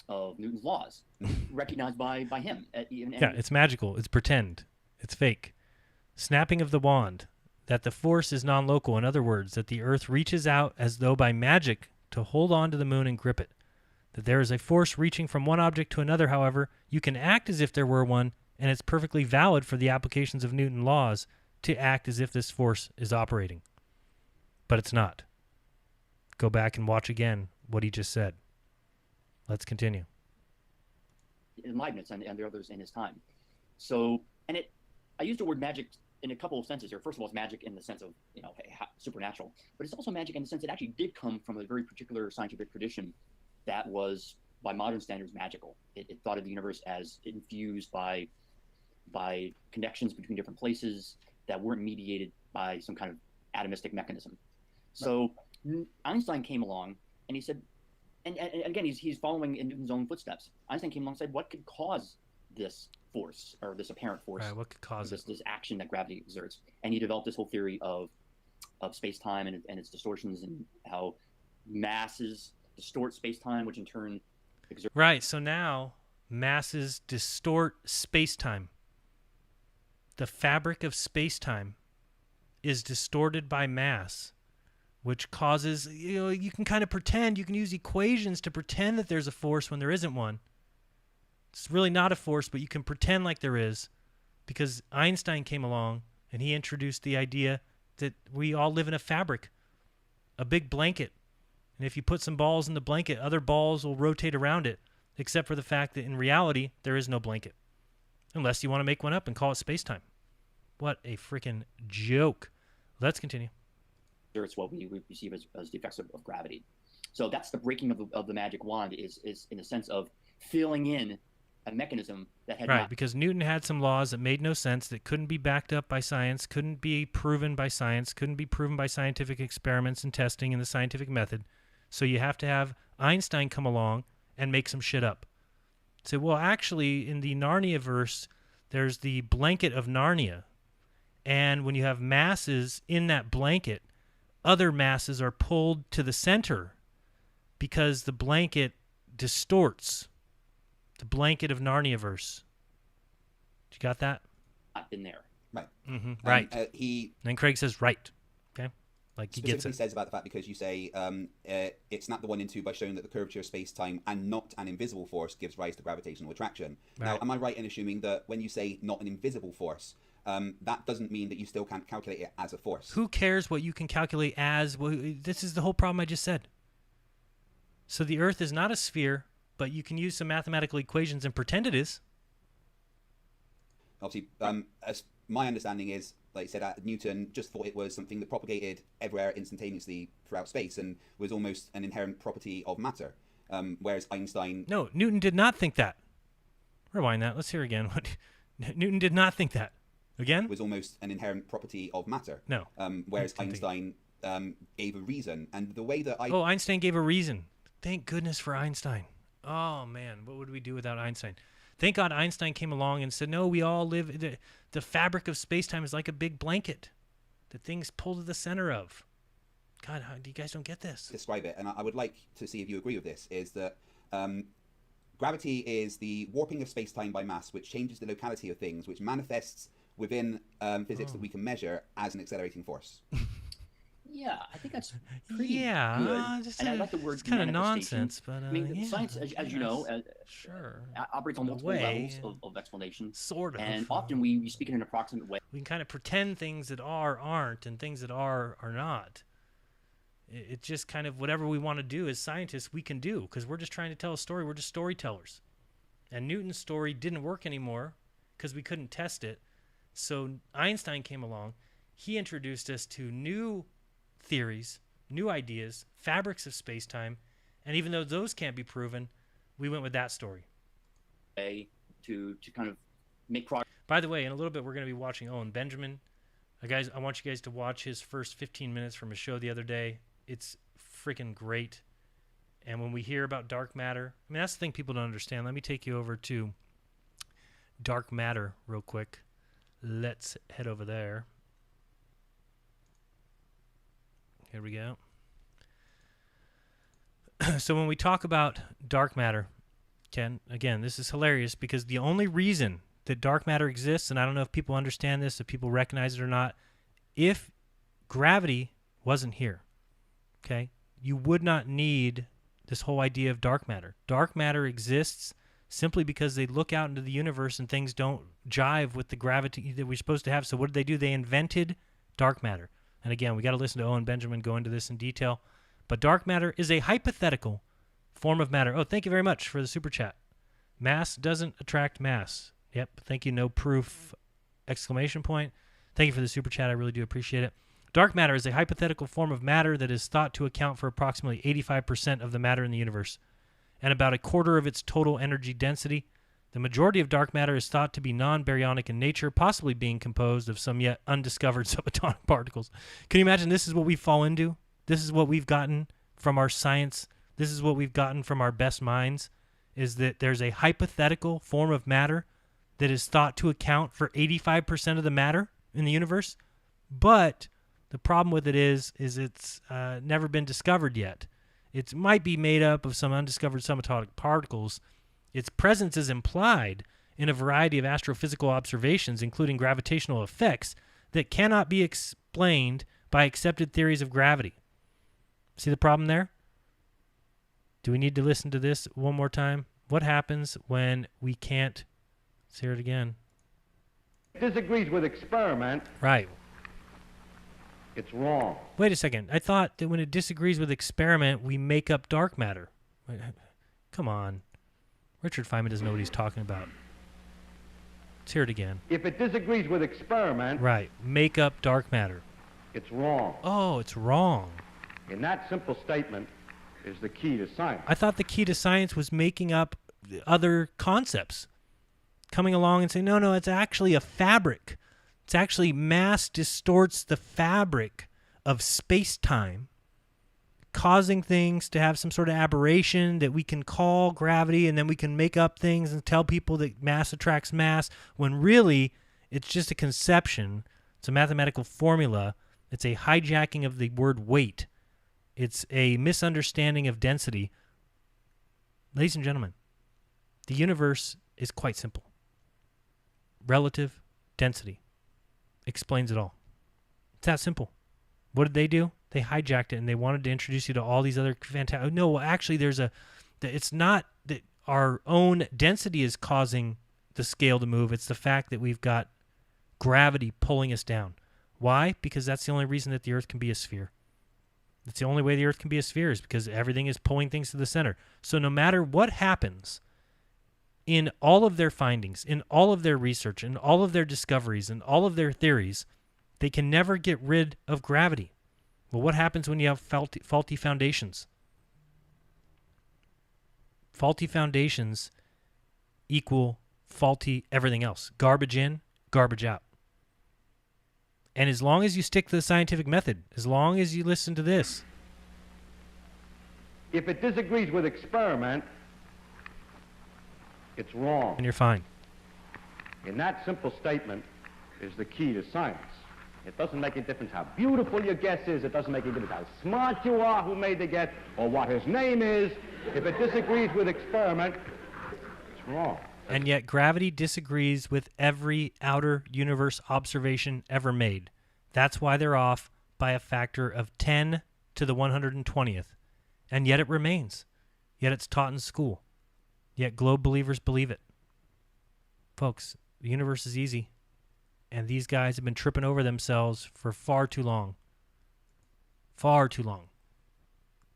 Newton's laws, recognized by him.
Yeah, it's magical. It's pretend. It's fake. Snapping of the wand. That the force is non-local. In other words, that the Earth reaches out as though by magic to hold on to the moon and grip it. That there is a force reaching from one object to another, however, you can act as if there were one, and it's perfectly valid for the applications of Newton laws to act as if this force is operating. But it's not. Go back and watch again what he just said. Let's continue.
Leibniz and the others in his time. So, I used the word magic in a couple of senses here. First of all, it's magic in the sense of, supernatural, but it's also magic in the sense it actually did come from a very particular scientific tradition that was, by modern standards, magical. It thought of the universe as infused by connections between different places that weren't mediated by some kind of atomistic mechanism. So Einstein came along and he said, and again, he's following in Newton's own footsteps. Einstein came along and said, what could cause this force, or this apparent force?
Right, what could cause
this action that gravity exerts? And he developed this whole theory of space-time and its distortions, and how masses distort space-time, which in turn exert.
Right, so now masses distort space-time. The fabric of space-time is distorted by mass, which causes, you can kind of pretend, you can use equations to pretend that there's a force when there isn't one. It's really not a force, but you can pretend like there is, because Einstein came along and he introduced the idea that we all live in a fabric, a big blanket. And if you put some balls in the blanket, other balls will rotate around it, except for the fact that in reality, there is no blanket. Unless you want to make one up and call it space-time. What a freaking joke. Let's continue.
It's what we perceive as the effects of gravity. So that's the breaking of the magic wand, is in the sense of filling in a mechanism that had
right, because Newton had some laws that made no sense, that couldn't be backed up by science, couldn't be proven by science, couldn't be proven by scientific experiments and testing in the scientific method. So you have to have Einstein come along and make some shit up. So, well, actually, in the Narnia verse, there's the blanket of Narnia. And when you have masses in that blanket, other masses are pulled to the center because the blanket distorts. The blanket of Narnia verse. You got that?
not been there.
Right.
Mm-hmm. Right.
He
then Craig says right. Okay. Like, he gets
specifically
it.
says about the fact, because you say it snapped the 1 in 2 by showing that the curvature of space-time and not an invisible force gives rise to gravitational attraction. Now,
Right.
am I right in assuming that when you say not an invisible force, that doesn't mean that you still can't calculate it as a force?
Who cares what you can calculate as? Well, this is the whole problem I just said. So the Earth is not a sphere, but you can use some mathematical equations and pretend it is.
Obviously, as my understanding is, like you said, Newton just thought it was something that propagated everywhere instantaneously throughout space and was almost an inherent property of matter. Whereas Einstein...
No, Newton did not think that. Rewind that. Let's hear again. Newton did not think that. Again?
was almost an inherent property of matter.
No.
Whereas Einstein gave a reason. And the way that
Oh, Einstein gave a reason. Thank goodness for Einstein. Oh, man, what would we do without Einstein? Thank God Einstein came along and said, no, we all live... The fabric of space-time is like a big blanket that things pull to the center of. God, you guys don't get this.
describe it, and I would like to see if you agree with this, is that gravity is the warping of space-time by mass, which changes the locality of things, which manifests within physics that we can measure as an accelerating force.
Yeah, I think that's pretty
Yeah,
good.
just
And I like the word
it's kind of
manifestation.
nonsense, but
I mean,
yeah,
science, as you know,
sure,
operates on
The
multiple
way,
levels of explanation.
sort of.
And often we speak in an approximate way.
We can kind of pretend things that are aren't, and things that are not. It's just kind of whatever we want to do as scientists, we can do, because we're just trying to tell a story. We're just storytellers. And Newton's story didn't work anymore because we couldn't test it. So Einstein came along. He introduced us to new theories, new ideas, fabrics of space-time, and even though those can't be proven, we went with that story.
To kind of make progress.
By the way, in a little bit, we're going to be watching Owen Benjamin. Guys, I want you guys to watch his first 15 minutes from a show the other day. It's freaking great. And when we hear about dark matter, I mean, that's the thing people don't understand. Let me take you over to dark matter real quick. Let's head over there. Here we go. So when we talk about dark matter, Ken, again, this is hilarious because the only reason that dark matter exists, and I don't know if people understand this, if people recognize it or not, if gravity wasn't here, okay, you would not need this whole idea of dark matter. Dark matter exists simply because they look out into the universe and things don't jive with the gravity that we're supposed to have. So what did they do? They invented dark matter. And again, we got to listen to Owen Benjamin go into this in detail. But dark matter is a hypothetical form of matter. Oh, thank you very much for the super chat. Mass doesn't attract mass. Yep, thank you, no proof, exclamation point. Thank you for the super chat. I really do appreciate it. Dark matter is a hypothetical form of matter that is thought to account for approximately 85% of the matter in the universe and about a quarter of its total energy density. The majority of dark matter is thought to be non-baryonic in nature, possibly being composed of some yet undiscovered subatomic particles. Can you imagine this is what we fall into? This is what we've gotten from our science. This is what we've gotten from our best minds, is that there's a hypothetical form of matter that is thought to account for 85% of the matter in the universe. But the problem with it is it's never been discovered yet. It might be made up of some undiscovered subatomic particles. Its presence is implied in a variety of astrophysical observations, including gravitational effects, that cannot be explained by accepted theories of gravity. See the problem there? Do we need to listen to this one more time? What happens when we can't? Let's hear it again.
Disagrees with experiment,
Right.
it's wrong.
Wait a second. I thought that when it disagrees with experiment, we make up dark matter. Wait, come on. Richard Feynman doesn't know what he's talking about. Let's hear it again.
If it disagrees with experiment,
Right. Make up dark matter.
it's wrong.
Oh, it's wrong.
And that simple statement is the key to science.
I thought the key to science was making up other concepts. Coming along and saying, no, it's actually a fabric. It's actually mass distorts the fabric of space-time, causing things to have some sort of aberration that we can call gravity, and then we can make up things and tell people that mass attracts mass, when really it's just a conception. It's a mathematical formula. It's a hijacking of the word weight. It's a misunderstanding of density. Ladies and gentlemen, the universe is quite simple. Relative density explains it all. It's that simple. What did they do? They hijacked it and they wanted to introduce you to all these other fantastic. No, well, actually, it's not that our own density is causing the scale to move. It's the fact that we've got gravity pulling us down. Why? Because that's the only reason that the Earth can be a sphere. It's the only way the Earth can be a sphere is because everything is pulling things to the center. So no matter what happens in all of their findings, in all of their research, in all of their discoveries, in all of their theories, they can never get rid of gravity. Well, what happens when you have faulty foundations? Faulty foundations equal faulty everything else. Garbage in, garbage out. And as long as you stick to the scientific method, as long as you listen to this.
If it disagrees with experiment, it's wrong.
And you're fine.
And that simple statement is the key to science. It doesn't make a difference how beautiful your guess is. It doesn't make a difference how smart you are, who made the guess, or what his name is. If it disagrees with experiment, it's wrong.
And yet gravity disagrees with every outer universe observation ever made. That's why they're off by a factor of 10 to the 120th. And yet it remains. Yet it's taught in school. Yet globe believers believe it. Folks, the universe is easy. And these guys have been tripping over themselves for far too long. Far too long.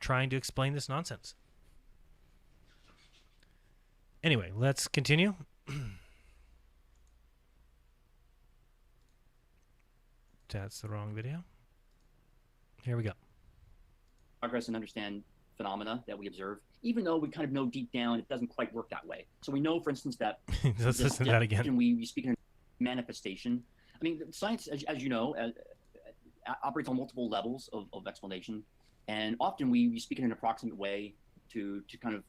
Trying to explain this nonsense. Anyway, let's continue. That's the wrong video. Here we go.
Progress and understand phenomena that we observe, even though we kind of know deep down it doesn't quite work that way. So we know, for instance, that
let's listen to that again.
We speak in manifestation. I mean, science, as you know, operates on multiple levels of explanation, and often we speak in an approximate way to kind of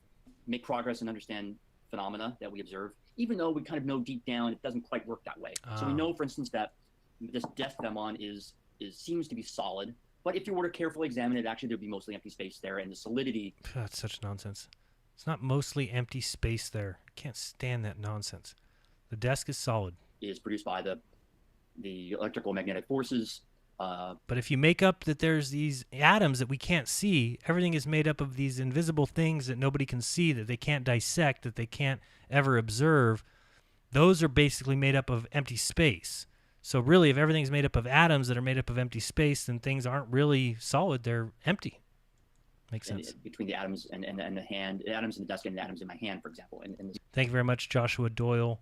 make progress and understand phenomena that we observe, even though we kind of know deep down it doesn't quite work that way. So we know, for instance, that this death phenomenon seems to be solid, but if you were to carefully examine it, actually there'd be mostly empty space there, and the solidity.
That's such nonsense. It's not mostly empty space there. I can't stand that nonsense. The desk is solid.
Is produced by the electrical magnetic forces.
But if you make up that there's these atoms that we can't see, everything is made up of these invisible things that nobody can see, that they can't dissect, that they can't ever observe, those are basically made up of empty space. So really, if everything's made up of atoms that are made up of empty space, then things aren't really solid, they're empty. Makes sense.
Between the atoms and the hand, atoms in the desk and the atoms in my hand, for example.
Thank you very much, Joshua Doyle.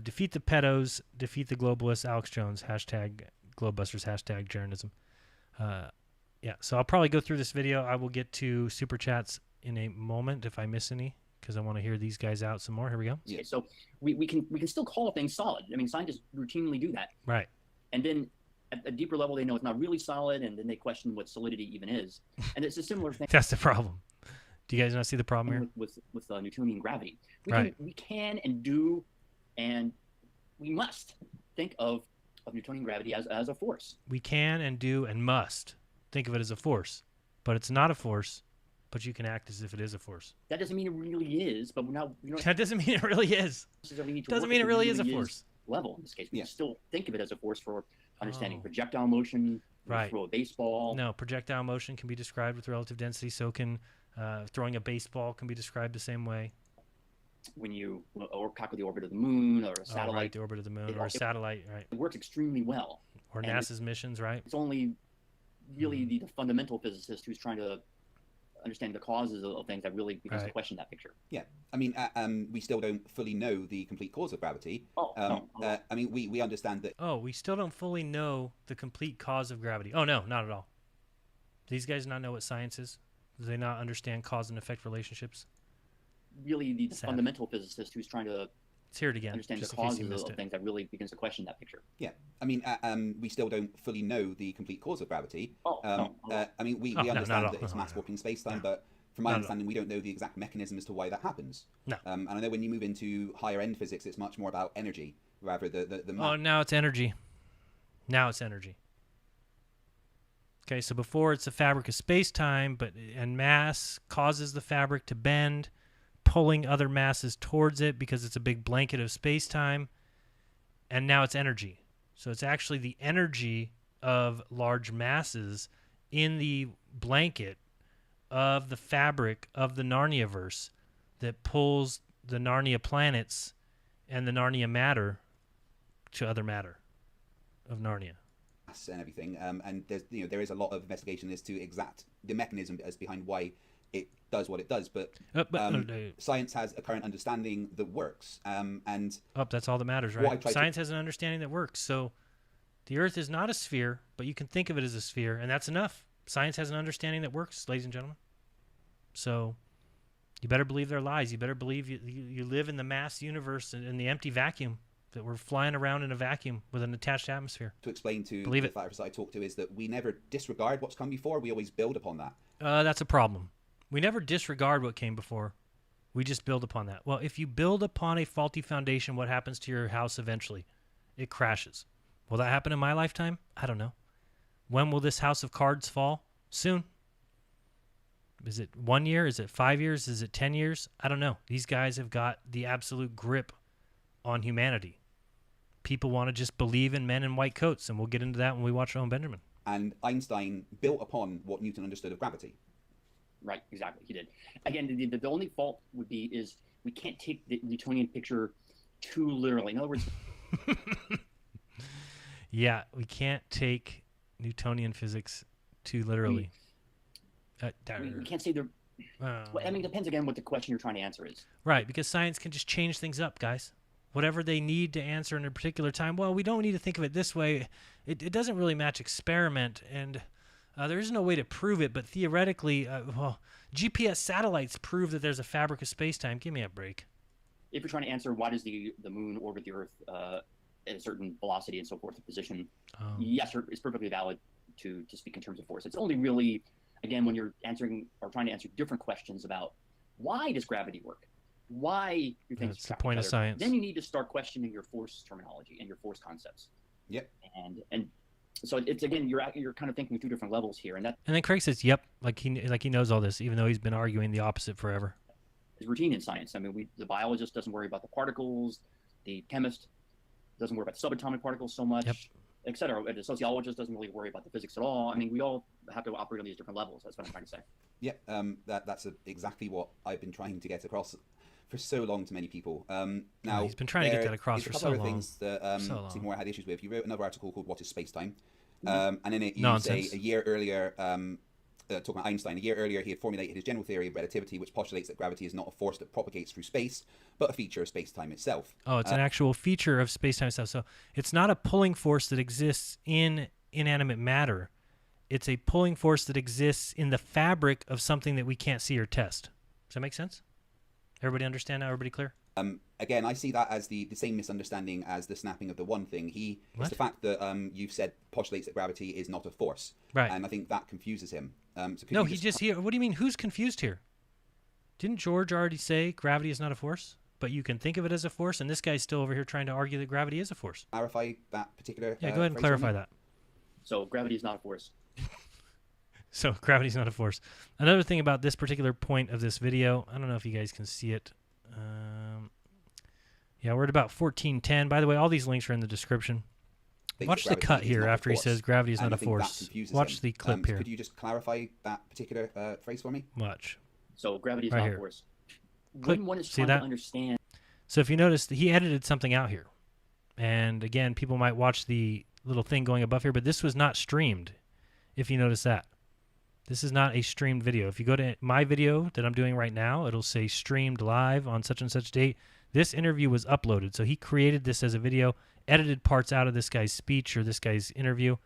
Defeat the pedos, defeat the globalists, Alex Jones, hashtag Globebusters, hashtag jeranism. Yeah, so I'll probably go through this video. I will get to super chats in a moment if I miss any, because I want to hear these guys out some more. Here we go.
Okay, so we can still call things solid. I mean, scientists routinely do that.
Right.
And then at a deeper level, they know it's not really solid, and then they question what solidity even is. And it's a similar thing.
That's the problem. Do you guys not see the problem here?
With Newtonian gravity. We can and do, and we must think of Newtonian gravity as a force.
We can and do and must think of it as a force, but it's not a force, but you can act as if it is a force.
That doesn't mean it really is, but
that doesn't mean it really is. Doesn't mean it really is a force.
Level in this case, we can still think of it as a force for understanding projectile motion.
Right.
Throw a baseball.
No, projectile motion can be described with relative density. So can throwing a baseball can be described the same way.
When you calculate the orbit of the moon or a satellite.
Right, the orbit of the moon or a satellite, right.
It works extremely well.
Or NASA's missions, right?
It's only really the fundamental physicist who's trying to understand the causes of things that really begins to question that picture.
Yeah, I mean, we still don't fully know the complete cause of gravity. I mean, we understand that.
Oh, we still don't fully know the complete cause of gravity. Oh, no, not at all. These guys not know what science is? Do they not understand cause and effect relationships?
Really the fundamental physicist who's trying to understand the causes of things that really begins to question that picture.
Yeah, I mean, we still don't fully know the complete cause of gravity. I mean, we understand that it's mass warping space-time, but from my understanding, we don't know the exact mechanism as to why that happens.
No.
And I know when you move into higher-end physics, it's much more about energy rather the
Oh, now it's energy. Now it's energy. Okay, so before it's a fabric of space-time, and mass causes the fabric to bend, pulling other masses towards it because it's a big blanket of space-time, and now it's energy. So it's actually the energy of large masses in the blanket of the fabric of the Narniaverse that pulls the Narnia planets and the Narnia matter to other matter of Narnia.
And everything, and there is a lot of investigation as to exact the mechanism as behind why it does what it does, but science has a current understanding that works, and
that's all that matters, right? Science has an understanding that works. So the Earth is not a sphere, but you can think of it as a sphere, and that's enough. Science has an understanding that works, ladies and gentlemen. So you better believe their lies. You better believe you live in the mass universe, in the empty vacuum, that we're flying around in a vacuum with an attached atmosphere.
To explain to the flat earthers I talk to is that we never disregard what's come before. We always build upon that.
That's a problem. We never disregard what came before. We just build upon that. Well, if you build upon a faulty foundation, what happens to your house eventually? It crashes. Will that happen in my lifetime? I don't know. When will this house of cards fall? Soon. Is it 1 year? Is it 5 years? Is it 10 years? I don't know. These guys have got the absolute grip on humanity. People want to just believe in men in white coats, and we'll get into that when we watch Owen Benjamin.
And Einstein built upon what Newton understood of gravity.
Right, exactly, he did. Again, the only fault would be is we can't take the Newtonian picture too literally. In other words...
Yeah, we can't take Newtonian physics too literally.
We can't say they're... Well, I mean, it depends, again, what the question you're trying to answer is.
Right, because science can just change things up, guys. Whatever they need to answer in a particular time, well, we don't need to think of it this way. It doesn't really match experiment, and there is no way to prove it, but theoretically, GPS satellites prove that there's a fabric of space-time. Give me a break.
If you're trying to answer why does the moon orbit the Earth at a certain velocity and so forth, the position, yes, it's perfectly valid to speak in terms of force. It's only really, again, when you're answering or trying to answer different questions about why does gravity work? Why do things
That's the point of science.
Then you need to start questioning your force terminology and your force concepts.
Yep.
And so it's, again, you're kind of thinking two different levels here, and
then Craig says, "Yep," like he knows all this, even though he's been arguing the opposite forever.
It's routine in science. I mean, the biologist doesn't worry about the particles, the chemist doesn't worry about subatomic particles so much, et cetera. The sociologist doesn't really worry about the physics at all. I mean, we all have to operate on these different levels. That's what I'm trying to say.
Yeah, that's exactly what I've been trying to get across for so long to many people. Now
he's been trying to get that across for so long.
A couple of things that Stephen Moore had issues with. You wrote another article called "What is Space-Time," and in it you say a year earlier, talking about Einstein, a year earlier he had formulated his general theory of relativity, which postulates that gravity is not a force that propagates through space, but a feature of space-time itself.
Oh, it's an actual feature of space-time itself. So it's not a pulling force that exists in inanimate matter. It's a pulling force that exists in the fabric of something that we can't see or test. Does that make sense? Everybody understand now? Everybody clear?
Again, I see that as the same misunderstanding as the snapping of the one thing. It's the fact that you've said postulates that gravity is not a force.
Right.
And I think that confuses him.
No, he just here. What do you mean? Who's confused here? Didn't George already say gravity is not a force? But you can think of it as a force, and this guy's still over here trying to argue that gravity is a force.
Clarify that particular...
Yeah, go ahead and clarify that.
So gravity is not a force.
So gravity's not a force. Another thing about this particular point of this video, I don't know if you guys can see it. Yeah, we're at about 14:10. By the way, all these links are in the description. Watch the cut here after he says gravity is not a force. Watch the clip here.
Could you just clarify that particular phrase for me?
Watch.
So gravity is not a force. When one is
See
trying
that?
to understand...
So if you notice, he edited something out here. And again, people might watch the little thing going above here, but this was not streamed, if you notice that. This is not a streamed video. If you go to my video that I'm doing right now, it'll say streamed live on such and such date. This interview was uploaded. So he created this as a video, edited parts out of this guy's speech or this guy's interview.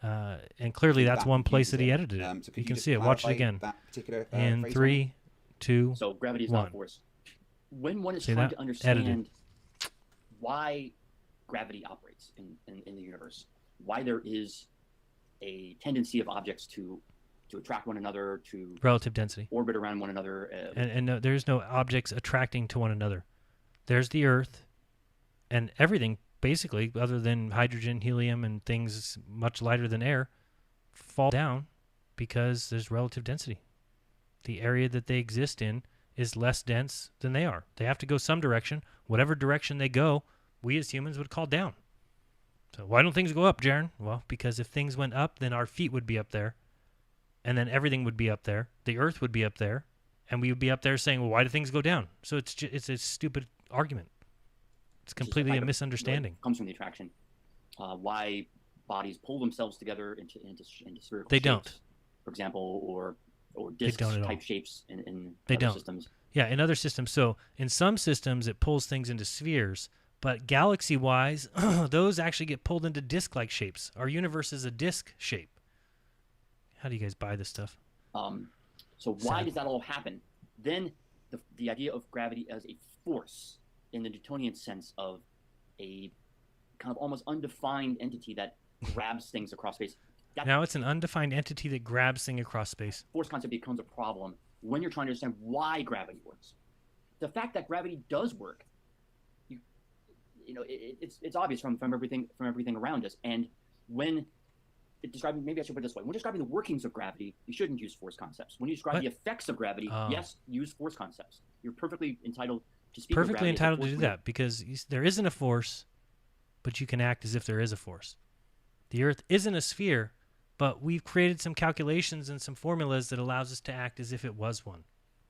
And clearly that's one place that he edited it.
So
you can see it. Watch it again. In 3, 2,
So gravity is not a force. When one is
See
trying
that?
to understand
Edited.
why gravity operates in the universe, why there is a tendency of objects to attract one another, to
relative density,
orbit around one another.
And no, there's no objects attracting to one another. There's the Earth and everything, basically, other than hydrogen, helium, and things much lighter than air, fall down because there's relative density. The area that they exist in is less dense than they are. They have to go some direction. Whatever direction they go, we as humans would call down. So why don't things go up, Jaron? Well, because if things went up, then our feet would be up there. and then everything would be up there. The Earth would be up there, and we would be up there saying, well, why do things go down? So it's a stupid argument. It's completely a misunderstanding.
Comes from the attraction. Why bodies pull themselves together into spherical
They
shapes,
don't.
for example, or disc type shapes in other systems.
Yeah, in other systems. So in some systems, it pulls things into spheres, but galaxy-wise, those actually get pulled into disc-like shapes. Our universe is a disc shape. How do you guys buy this stuff?
So why does that all happen? Then the idea of gravity as a force in the Newtonian sense of a kind of almost undefined entity that grabs things across space.
Now it's an undefined entity that grabs things across space.
Force concept becomes a problem when you're trying to understand why gravity works. The fact that gravity does work, it's obvious from everything around us. And when describing, maybe I should put it this way: when describing the workings of gravity, you shouldn't use force concepts. When you describe the effects of gravity, yes, use force concepts. You're perfectly entitled to speak.
Perfectly entitled to do that, because there isn't a force, but you can act as if there is a force. The Earth isn't a sphere, but we've created some calculations and some formulas that allows us to act as if it was one.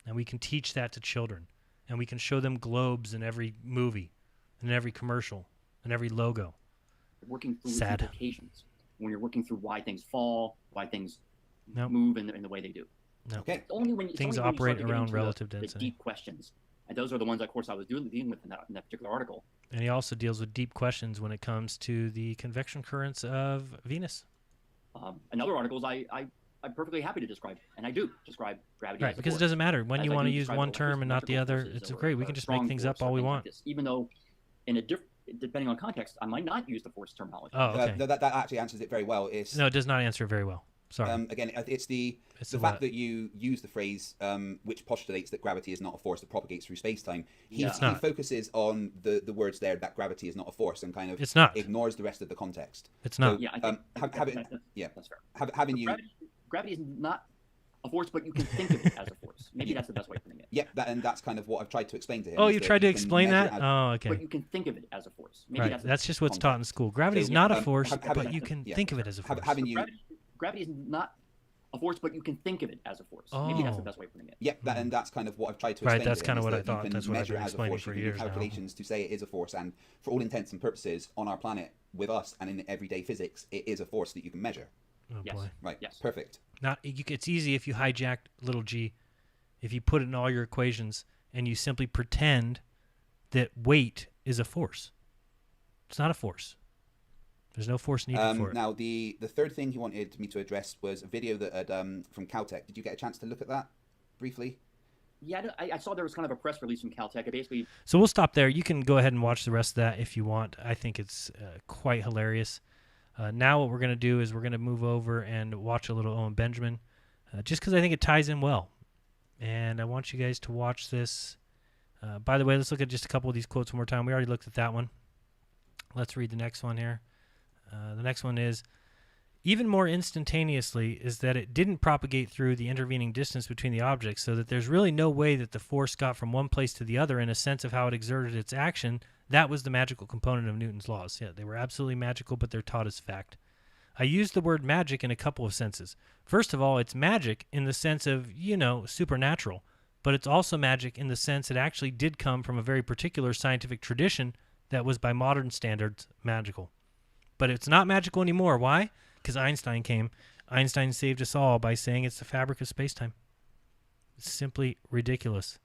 And we can teach that to children. And we can show them globes in every movie, in every commercial, in every logo.
Working through implications. When you're working through why things fall, why things move in the way they do.
No.
Okay.
Only when
things operate around relative
the
density.
deep questions. And those are the ones, of course, I was dealing with in that particular article.
And he also deals with deep questions when it comes to the convection currents of Venus.
In other articles, I'm perfectly happy to describe, and I do describe gravity.
Right,
as a
because
force.
it doesn't matter when you want to use one
describe
term and not the other.
forces
It's
or
great. We can just make
strong
things
force
up all
or
we
things like
want.
this, even though, depending on context, I might not use the force terminology.
Oh, okay.
No, that actually answers it very well.
No, it does not answer it very well. Sorry.
Again, it's the fact that you use the phrase which postulates that gravity is not a force that propagates through space-time. He focuses on the words there that gravity is not a force and kind of ignores the rest of the context.
It's not.
So,
Yeah, I think that's fair. Gravity is not a force, but you can think of it as a force. Maybe that's the best way of putting it.
Yeah, and that's kind of what I've tried to explain to him.
Oh, you tried to explain that? Oh, okay.
But you can think of it as a force. Maybe
Right, that's just what's taught in school. Gravity is not a force, but you can think of it as a force.
Gravity is not a force, but you can think of it as a force. Maybe that's the best way of putting it.
Yeah, and that's kind of what I've tried to explain.
Right, that's
to him,
kind of what I
you
thought.
can
That's what I've
measure
been
it as a
explaining
force,
for
you can
years
do
now.
calculations to say it is a force, and for all intents and purposes, on our planet, with us, and in everyday physics, it is a force that you can measure.
Oh,
Yes.
boy.
Right,
Yes.
perfect.
It's easy if you hijack little g, if you put it in all your equations and you simply pretend that weight is a force. It's not a force. There's no force needed for it.
Now, the third thing he wanted me to address was a video that had, from Caltech. Did you get a chance to look at that briefly?
Yeah, I saw there was kind of a press release from Caltech. It basically.
So we'll stop there. You can go ahead and watch the rest of that if you want. I think it's quite hilarious. Now what we're going to do is we're going to move over and watch a little Owen Benjamin, just because I think it ties in well. And I want you guys to watch this. By the way, let's look at just a couple of these quotes one more time. We already looked at that one. Let's read the next one here. The next one is, even more instantaneously is that it didn't propagate through the intervening distance between the objects, so that there's really no way that the force got from one place to the other in a sense of how it exerted its action. That was the magical component of Newton's laws. Yeah, they were absolutely magical, but they're taught as fact. I use the word magic in a couple of senses. First of all, it's magic in the sense of, supernatural, but it's also magic in the sense it actually did come from a very particular scientific tradition that was, by modern standards, magical. But it's not magical anymore. Why? Because Einstein came. Einstein saved us all by saying it's the fabric of space-time. It's simply ridiculous.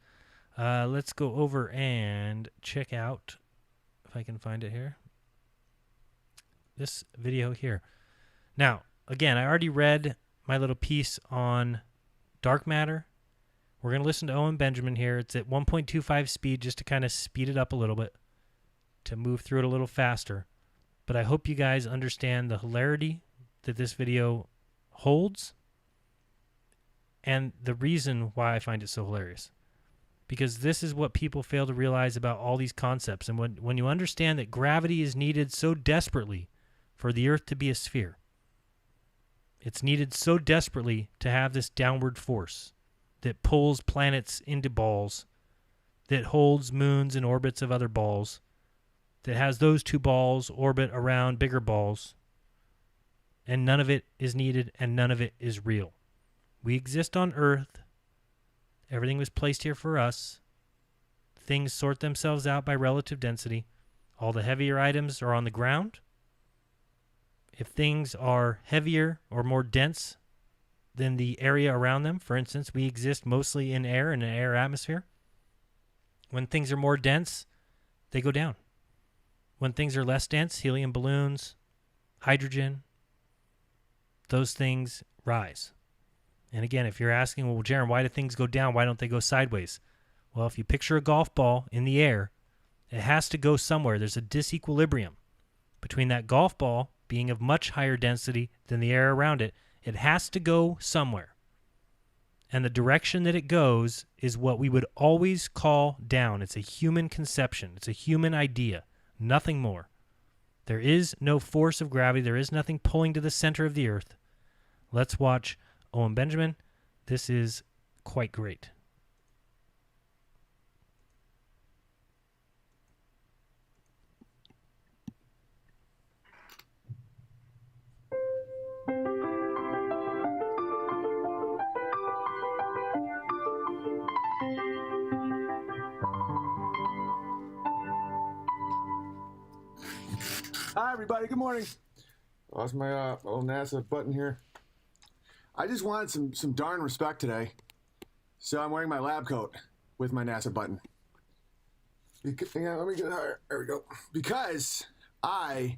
Let's go over and check out, if I can find it here, this video here. Now, again, I already read my little piece on dark matter. We're going to listen to Owen Benjamin here. It's at 1.25 speed just to kind of speed it up a little bit, to move through it a little faster. But I hope you guys understand the hilarity that this video holds and the reason why I find it so hilarious. Because this is what people fail to realize about all these concepts. And when you understand that gravity is needed so desperately for the Earth to be a sphere, it's needed so desperately to have this downward force that pulls planets into balls, that holds moons in orbits of other balls, that has those two balls orbit around bigger balls, and none of it is needed and none of it is real. We exist on Earth. Everything was placed here for us. Things sort themselves out by relative density. All the heavier items are on the ground. If things are heavier or more dense than the area around them, for instance, we exist mostly in air, in an air atmosphere. When things are more dense, they go down. When things are less dense, helium balloons, hydrogen, those things rise. And again, if you're asking, well, Jaron, why do things go down? Why don't they go sideways? Well, if you picture a golf ball in the air, it has to go somewhere. There's a disequilibrium between that golf ball being of much higher density than the air around it. It has to go somewhere. And the direction that it goes is what we would always call down. It's a human conception. It's a human idea. Nothing more. There is no force of gravity. There is nothing pulling to the center of the earth. Let's watch Owen Benjamin. This is quite great.
Hi, everybody. Good morning. Lost my little NASA button here. I just wanted some darn respect today, so I'm wearing my lab coat with my NASA button. Hang on, let me get higher. There we go. Because I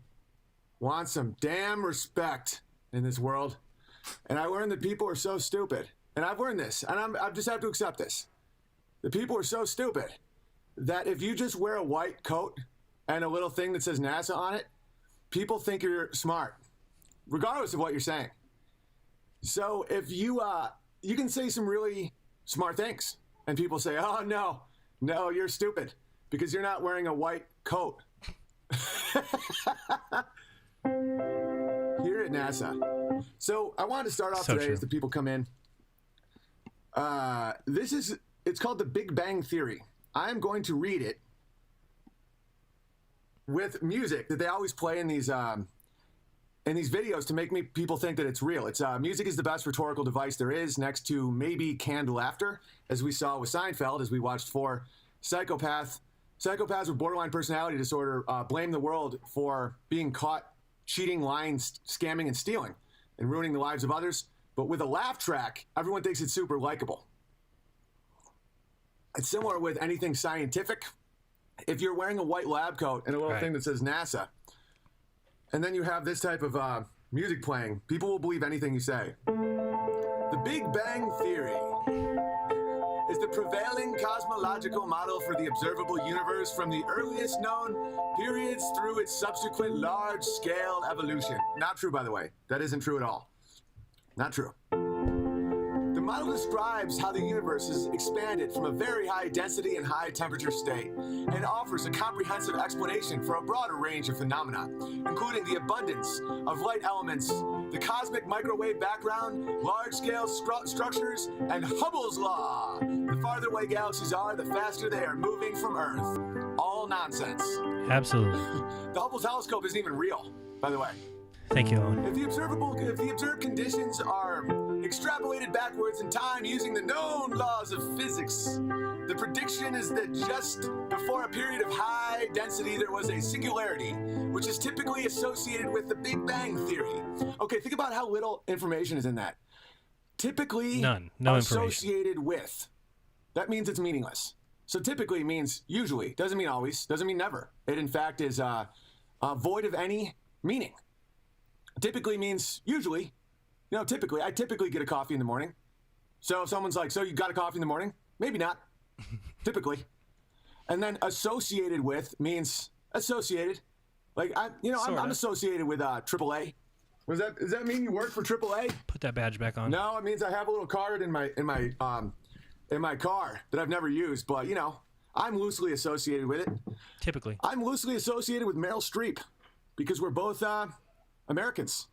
want some damn respect in this world, and I learned that people are so stupid. And I've learned this, and I just have to accept this. The people are so stupid that if you just wear a white coat and a little thing that says NASA on it, people think you're smart, regardless of what you're saying. So if you can say some really smart things, and people say, "Oh no, you're stupid because you're not wearing a white coat." Here at NASA. So I wanted to start off today as the people come in. It's called the Big Bang Theory. I'm going to read it with music that they always play in these videos to make people think that it's real. It's music is the best rhetorical device there is, next to maybe canned laughter, as we saw with Seinfeld, as we watched 4 psychopaths with borderline personality disorder blame the world for being caught cheating, lying, scamming, and stealing, and ruining the lives of others. But with a laugh track, everyone thinks it's super likable. It's similar with anything scientific. If you're wearing a white lab coat and a little thing that says NASA, and then you have this type of music playing, people will believe anything you say. The Big Bang Theory is the prevailing cosmological model for the observable universe from the earliest known periods through its subsequent large-scale evolution. Not true, by the way. That isn't true at all. Not true. The model describes how the universe has expanded from a very high density and high temperature state, and offers a comprehensive explanation for a broader range of phenomena, including the abundance of light elements, the cosmic microwave background, large-scale structures, and Hubble's law. The farther away galaxies are, the faster they are moving from Earth. All nonsense.
Absolutely.
The Hubble telescope isn't even real, by the way.
Thank you, Owen.
If the observed conditions are extrapolated backwards in time using the known laws of physics, the prediction is that just before a period of high density, there was a singularity, which is typically associated with the Big Bang Theory. Okay, think about how little information is in that. Typically,
no
associated with. That means it's meaningless. So typically means usually, doesn't mean always, doesn't mean never. It in fact is void of any meaning. Typically means usually. I typically get a coffee in the morning. So if someone's like, "So you got a coffee in the morning?" Maybe not. Typically. And then associated with means associated. Like I'm associated with AAA. Does that mean you work for AAA?
Put that badge back on.
No, it means I have a little card in my car that I've never used, but I'm loosely associated with it.
Typically.
I'm loosely associated with Meryl Streep because we're both Americans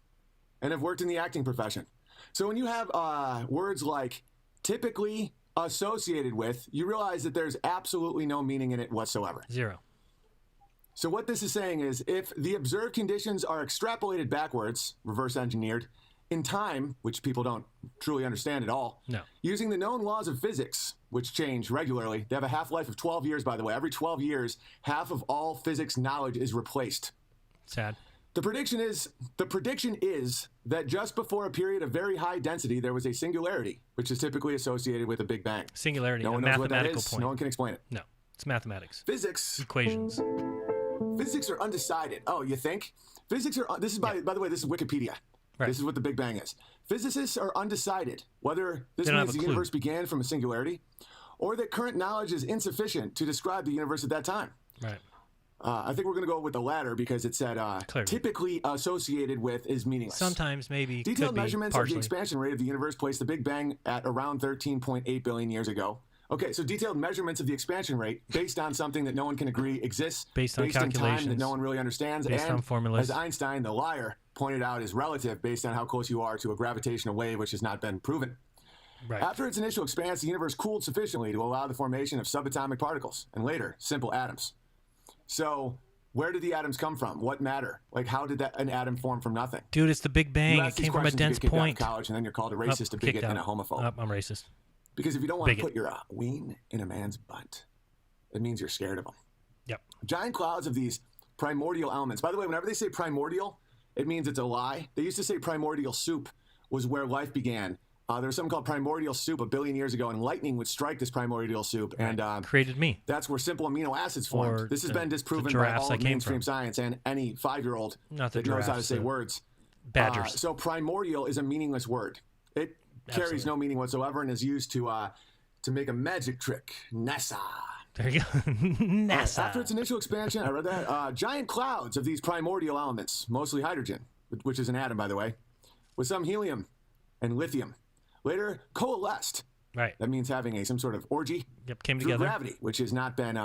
and have worked in the acting profession. So when you have words like typically associated with, you realize that there's absolutely no meaning in it whatsoever.
Zero.
So what this is saying is if the observed conditions are extrapolated backwards, reverse engineered, in time, which people don't truly understand at all.
No.
Using the known laws of physics, which change regularly. They have a half-life of 12 years, by the way. Every 12 years, half of all physics knowledge is replaced.
Sad.
The prediction is that just before a period of very high density, there was a singularity, which is typically associated with a Big Bang.
Singularity,
No
a
one knows what that
mathematical
is.
point.
No one can explain it.
No, it's mathematics.
Physics.
Equations.
Physics are undecided. Oh, you think? Physics are. This is by the way. This is Wikipedia.
Right.
This is what the Big Bang is. Physicists are undecided whether this
They don't
means
have a
the
clue.
universe began from a singularity, or that current knowledge is insufficient to describe the universe at that time.
Right.
I think we're going to go with the latter because it said typically associated with is meaningless.
Sometimes, maybe,
Detailed
could be,
measurements
partially.
of the expansion rate of the universe placed the Big Bang at around 13.8 billion years ago. Okay, so detailed measurements of the expansion rate based on something that no one can agree exists,
Based on
in time
calculations,
that no one really understands,
based
and
on formulas.
as Einstein, the liar, pointed out, is relative based on how close you are to a gravitational wave, which has not been proven.
Right.
After its initial expanse, the universe cooled sufficiently to allow the formation of subatomic particles, and later, simple atoms. So, where did the atoms come from? What matter? Like, how did an atom form from nothing?
Dude, it's the Big Bang.
You
It
ask these
came from a
questions, you
dense
get kicked out of
point.
college, and then you're called a racist, a
Kicked
bigot, and a
out.
homophobe.
I'm racist.
Because if you don't want
Bigot.
to put your ween in a man's butt, it means you're scared of him.
Yep.
Giant clouds of these primordial elements. By the way, whenever they say primordial, it means it's a lie. They used to say primordial soup was where life began. There was something called primordial soup a billion years ago, and lightning would strike this primordial soup, and
Created me.
that's where simple amino acids formed.
Or
This has
the-
been disproven
the
by
giraffes
all
I
of
came
mainstream
from.
science and any 5-year-old
Not the
that knows how to
giraffes,
say
the
words.
badgers.
So primordial is a meaningless word. It carries
Absolutely.
no meaning whatsoever and is used to make a magic trick. NASA.
There you go. NASA.
After its initial expansion, I read that, giant clouds of these primordial elements, mostly hydrogen, which is an atom, by the way, with some helium and lithium, later coalesced.
Right.
That means having some sort of orgy
Yep. Came
through
together.
gravity, which has not been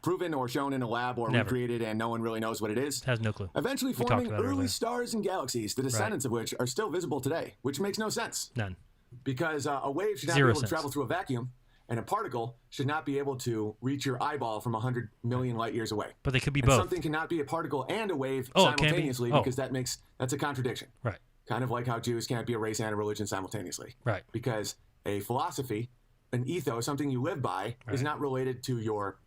proven or shown in a lab or
Never.
recreated, and no one really knows what it is.
Has no clue.
Eventually
talked
forming
about it
early
earlier.
stars and galaxies, the descendants of which are still visible today, which makes no sense.
None.
Because a wave should not
Zero
be able
sense.
to travel through a vacuum, and a particle should not be able to reach your eyeball from 100 million light years away.
But they could be
And
both.
something cannot be a particle and a wave
Oh, it can't be?
simultaneously
Oh.
because that's a contradiction.
Right.
Kind of like how Jews can't be a race and a religion simultaneously.
Right.
Because a philosophy, an ethos, something you live by, is
Right.
not related to your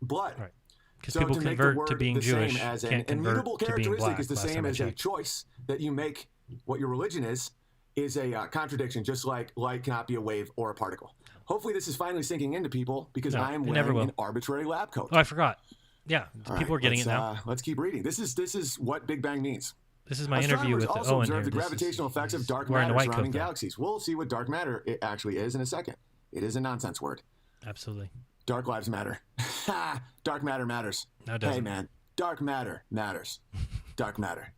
blood.
Right. Because
So
people
to make the
convert
word
to being
the
Jewish,
same as an
can't convert
immutable
to being
characteristic
black.
is the
last
same
time I
as a
checked.
choice that you make what your religion is a contradiction, just like light cannot be a wave or a particle. Hopefully this is finally sinking into people because
No,
I am
it never
wearing
will.
an arbitrary lab coat.
Oh, I forgot. Yeah,
All
people
right,
are getting it
let's,
now.
Let's keep reading. This is what Big Bang means.
This is my interview
Astronomers
with
also
Owen
observe
here.
the
This
gravitational
is-
effects of
he's
dark
wearing the
matter
white coat
surrounding
there.
galaxies. We'll see what dark matter it actually is in a second. It is a nonsense word.
Absolutely.
Dark lives matter. Dark matter matters.
No, it
Hey
doesn't.
man, dark matter matters. Dark matter.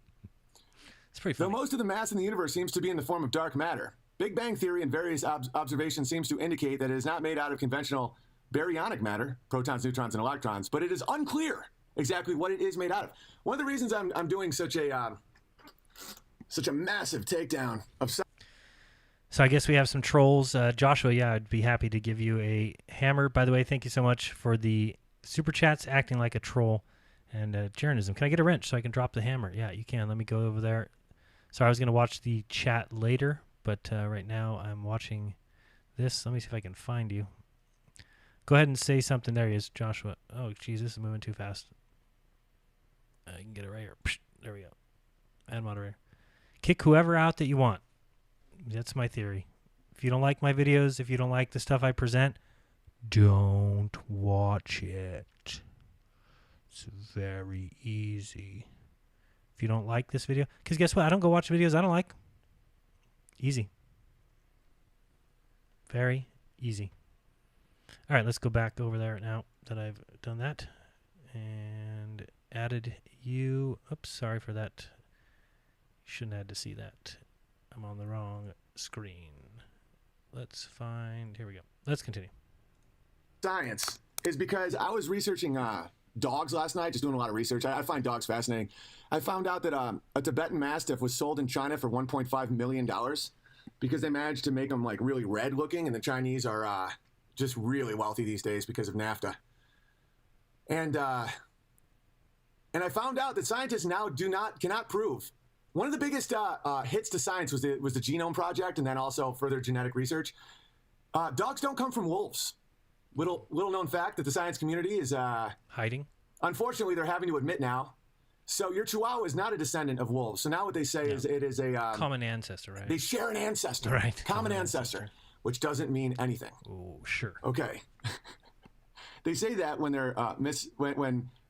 It's pretty
Though
funny.
most of the mass in the universe seems to be in the form of dark matter, Big Bang theory and various observations seems to indicate that it is not made out of conventional baryonic matter, protons, neutrons, and electrons, but it is unclear exactly what it is made out of. One of the reasons I'm doing such a massive takedown of
So I guess we have some trolls. Joshua, yeah, I'd be happy to give you a hammer. By the way, thank you so much for the super chats, acting like a troll. And jeranism, can I get a wrench so I can drop the hammer? Yeah, you can. Let me go over there. Sorry, I was going to watch the chat later, but right now I'm watching this. Let me see if I can find you. Go ahead and say something. There he is, Joshua. Oh, geez, this is moving too fast. I can get it right here. Psh, there we go. Add moderator. Kick whoever out that you want. That's my theory. If you don't like my videos, if you don't like the stuff I present, don't watch it. It's very easy. If you don't like this video, because guess what? I don't go watch videos I don't like. Easy. Very easy. All right, let's go back over there now that I've done that. And added you. Oops, sorry for that. Shouldn't have had to see that. I'm on the wrong screen. Let's find, here we go. Let's continue.
science is because I was researching dogs last night, just doing a lot of research. I find dogs fascinating. I found out that a Tibetan Mastiff was sold in China for $1.5 million because they managed to make them like really red looking, and the Chinese are just really wealthy these days because of NAFTA. And I found out that scientists now cannot prove One of the biggest hits to science was the Genome Project, and then also further genetic research. Dogs don't come from wolves. Little known fact that the science community is
hiding.
Unfortunately, they're having to admit now. So your Chihuahua is not a descendant of wolves. So now what they say is it is a
common ancestor, right?
They share an ancestor,
right?
Common ancestor, which doesn't mean anything.
Oh, sure.
Okay. They say that when they're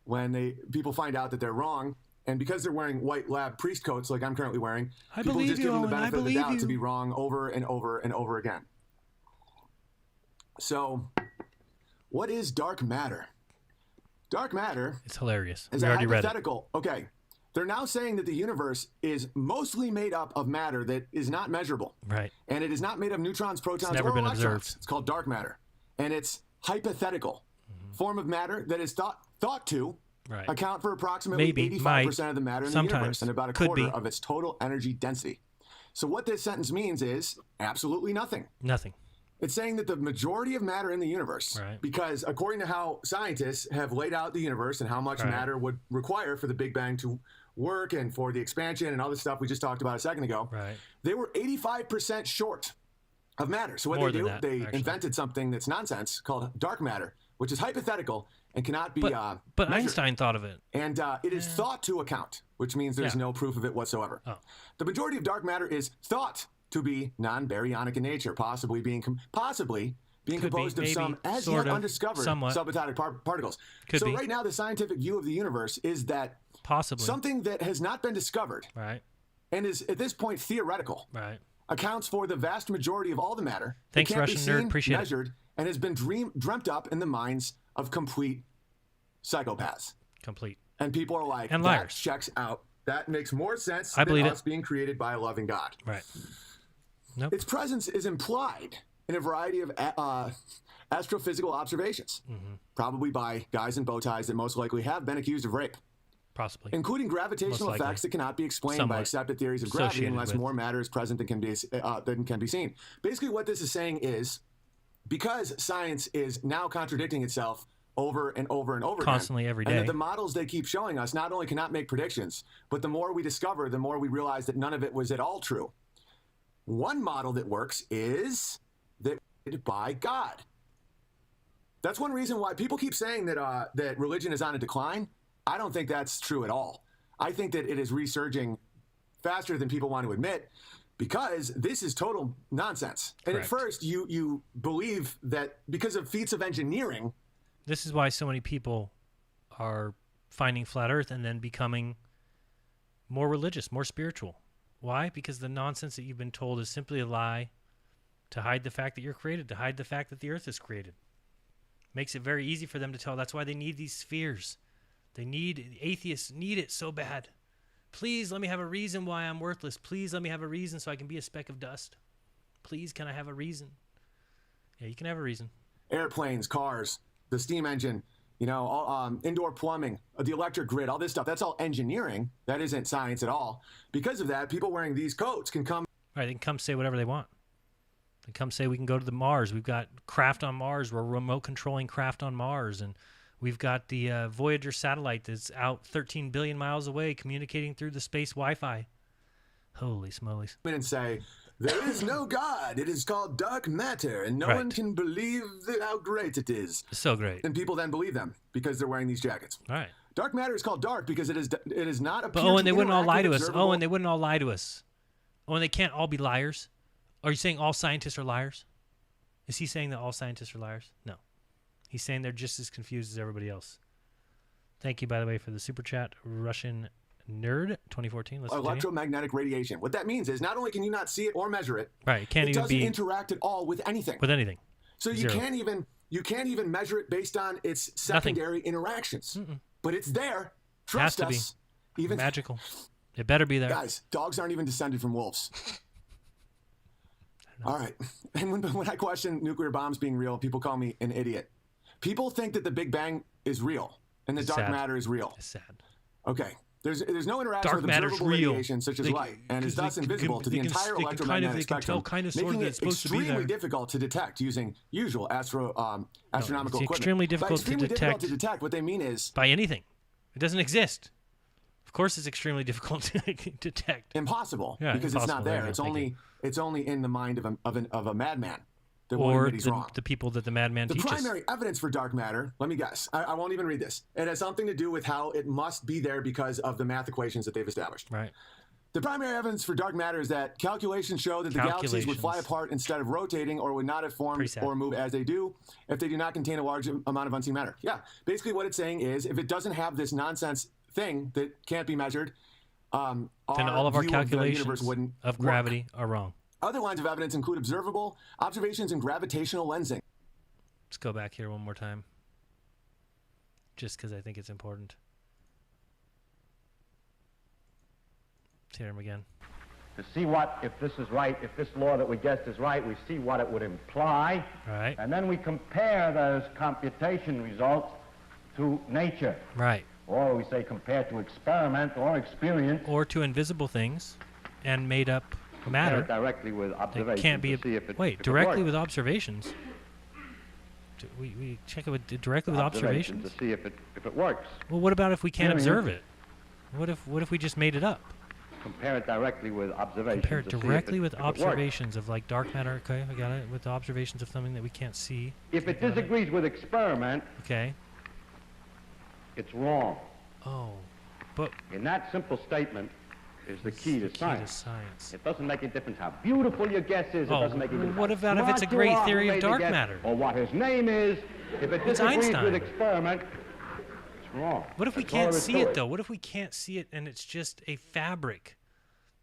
when people find out that they're wrong, and because they're wearing white lab priest coats like I'm currently wearing, people just give them the benefit of the doubt to be wrong over and over and over again. So, what is dark matter? Dark matter.
It's hilarious.
Is
we already read it.
Okay. They're now saying that the universe is mostly made up of matter that is not measurable.
Right.
And it is not made of neutrons, protons,
it's never
or
been
electrons.
Observed.
It's called dark matter. And it's hypothetical form of matter that is thought to account for approximately 85% of the matter in the universe and about a quarter of its total energy density. So what this sentence means is absolutely nothing.
Nothing.
It's saying that the majority of matter in the universe, because according to how scientists have laid out the universe and how much matter would require for the Big Bang to work and for the expansion and all this stuff we just talked about a second ago, they were 85% short of matter. So what they invented something that's nonsense called dark matter, which is hypothetical and cannot be
But
measured.
Einstein thought of it.
And it is thought to account, which means there's no proof of it whatsoever. The majority of dark matter is thought to be non-baryonic in nature, possibly being composed of some as yet undiscovered subatomic particles. Right now, the scientific view of the universe is that something that has not been discovered and is at this point theoretical accounts for the vast majority of all the matter.
Thanks,
that can't
Russian
be seen,
nerd. Appreciate
measured, and has been dreamt up in the minds of complete psychopaths. And people are like,
and
that
liars.
Checks out. That makes more sense
I
than
believe
us being created by a loving God.
Nope.
Its presence is implied in a variety of astrophysical observations, probably by guys in bow ties that most likely have been accused of rape.
Possibly.
Including gravitational effects that cannot be explained by accepted theories of gravity unless more matter is present than can be seen. Basically, what this is saying is, because science is now contradicting itself over and over and over
constantly
again,
every day,
and that the models they keep showing us not only cannot make predictions, but the more we discover, the more we realize that none of it was at all true. One model that works is that by God. That's one reason why people keep saying that that religion is on a decline. I don't think that's true at all. I think that it is resurging faster than people want to admit, because this is total nonsense. And at first, you believe that because of feats of engineering.
This is why so many people are finding flat Earth and then becoming more religious, more spiritual. Why? Because the nonsense that you've been told is simply a lie to hide the fact that you're created, to hide the fact that the Earth is created. Makes it very easy for them to tell. That's why they need these spheres. Atheists need it so bad. Please let me have a reason why I'm worthless. Please let me have a reason so I can be a speck of dust. Please, can I have a reason? Yeah, you can have a reason.
Airplanes, cars, the steam engine, all, indoor plumbing, the electric grid, all this stuff. That's all engineering. That isn't science at all. Because of that, people wearing these coats can come.
Right, they can come say whatever they want. They come say we can go to the Mars. We've got craft on Mars. We're remote controlling craft on Mars. And we've got the Voyager satellite that's out 13 billion miles away communicating through the space Wi-Fi. Holy smolies.
And say, there is no God. It is called dark matter, and no one can believe how great it is.
It's so great.
And people then believe them because they're wearing these jackets.
All right.
Dark matter is called dark because it is not a
But and they wouldn't all lie to us. And they wouldn't all lie to us. And they can't all be liars. Are you saying all scientists are liars? Is he saying that all scientists are liars? No. He's saying they're just as confused as everybody else. Thank you, by the way, for the super chat, Russian Nerd 2014. Let's
electromagnetic radiation. What that means is not only can you not see it or measure it,
it can't even
doesn't interact at all with anything. So you can't even measure it based on its secondary interactions. But it's there. Trust us.
Has to be. Even magical. It better be there.
Guys, dogs aren't even descended from wolves. All right. And when I question nuclear bombs being real, people call me an idiot. People think that the Big Bang is real and that dark matter is real.
It's sad.
Okay. There's no interaction with observable radiation such as light, and is thus invisible to the entire electromagnetic spectrum, making it extremely difficult to detect using usual astronomical equipment.
Extremely difficult to detect.
What they mean is
by anything. It doesn't exist. Of course, it's extremely difficult to detect.
Impossible,
Yeah,
because it's not
impossible.
there.
There you
It's
go. Thank
only in the mind of a madman. That won't
Or
admit he's wrong.
the people that the madman
The
teaches.
primary evidence for dark matter, let me guess. I won't even read this. It has something to do with how it must be there because of the math equations that they've established.
Right.
The primary evidence for dark matter is that calculations show that the galaxies would fly
Calculations.
apart instead of rotating, or would not have formed
Pretty sad.
or move as they do if they do not contain a large amount of unseen matter. Yeah, basically what it's saying is if it doesn't have this nonsense thing that can't be measured,
Then all of our
view
calculations
the universe wouldn't
of
work.
gravity are wrong.
Other lines of evidence include observable observations and gravitational lensing.
Let's go back here one more time. Just because I think it's important. Let's hear him again.
To see what, if this is right, if this law that we guessed is right, we see what it would imply.
Right.
And then we compare those computation results to nature.
Right.
Or we say compare to experiment or experience.
Or to invisible things and made up matter.
Compare it directly with
That
observations
can't be.
to see if it,
Wait,
if it
directly
works.
with observations. We check it with directly with observations.
to see if it works.
Well, what about if we can't
Experience.
observe it? What if we just made it up?
Compare it directly with observations.
Compare it
to see if
directly with
if it works.
observations of like dark matter. Okay, I got it. With observations of something that we can't see.
If it
Got it.
disagrees with experiment,
Okay.
it's wrong.
Oh, but
In that simple statement is the key to science.
science.
It doesn't make a difference how beautiful your guess is. It
Oh,
doesn't make a difference.
what
how
about if it's a
smart you
great
are who
theory of
made the
dark
guess,
matter?
or what his name is. If it
It's
disagrees
Einstein.
with experiment, it's wrong.
What if we
That's all
can't
there is
see
to
it though? What if we can't see it and it's just a fabric?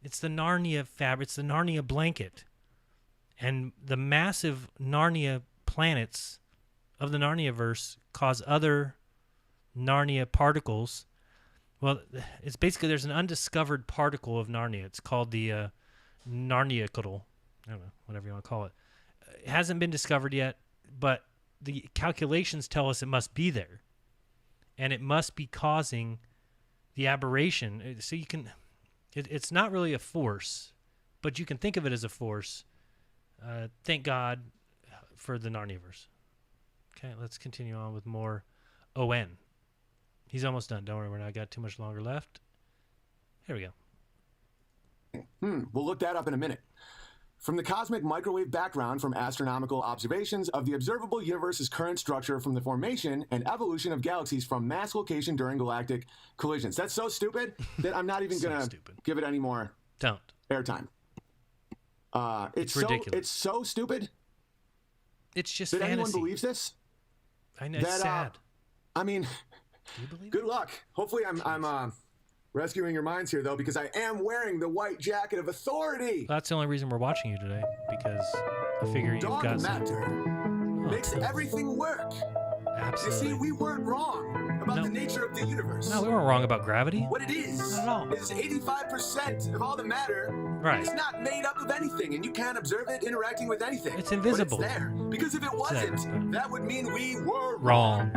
It's the Narnia fabric. It's the Narnia blanket, and the massive Narnia planets of the Narniaverse cause other Narnia particles. Well, it's basically there's an undiscovered particle of Narnia. It's called the Narniacle. I don't know, whatever you want to call it. It hasn't been discovered yet, but the calculations tell us it must be there, and it must be causing the aberration. So you can, it's not really a force, but you can think of it as a force. Thank God for the Narniaverse. Okay, let's continue on with more ON. He's almost done. Don't worry, we're not got too much longer left. Here we go.
We'll look that up in a minute. From the cosmic microwave background from astronomical observations of the observable universe's current structure from the formation and evolution of galaxies from mass location during galactic collisions. That's so stupid that I'm not even
So
going to
stupid.
give it any more
Don't.
airtime. It's
ridiculous.
It's so stupid
It's just
that
fantasy.
anyone believes this.
I know, it's
that,
sad.
I mean,
Do you believe
good
it?
luck. Hopefully I'm rescuing your minds here, though, because I am wearing the white jacket of authority.
That's the only reason we're watching you today, because I figure you've
Dark
got some...
matter makes everything work.
Absolutely.
You see, we weren't wrong about
No.
the nature of the universe.
No, we weren't wrong about gravity.
What it is
Not at all.
is 85% of all the matter
Right.
is not made up of anything, and you can't observe it interacting with anything.
It's invisible.
But it's there. Because if it
there.
wasn't, that would mean we were
Wrong.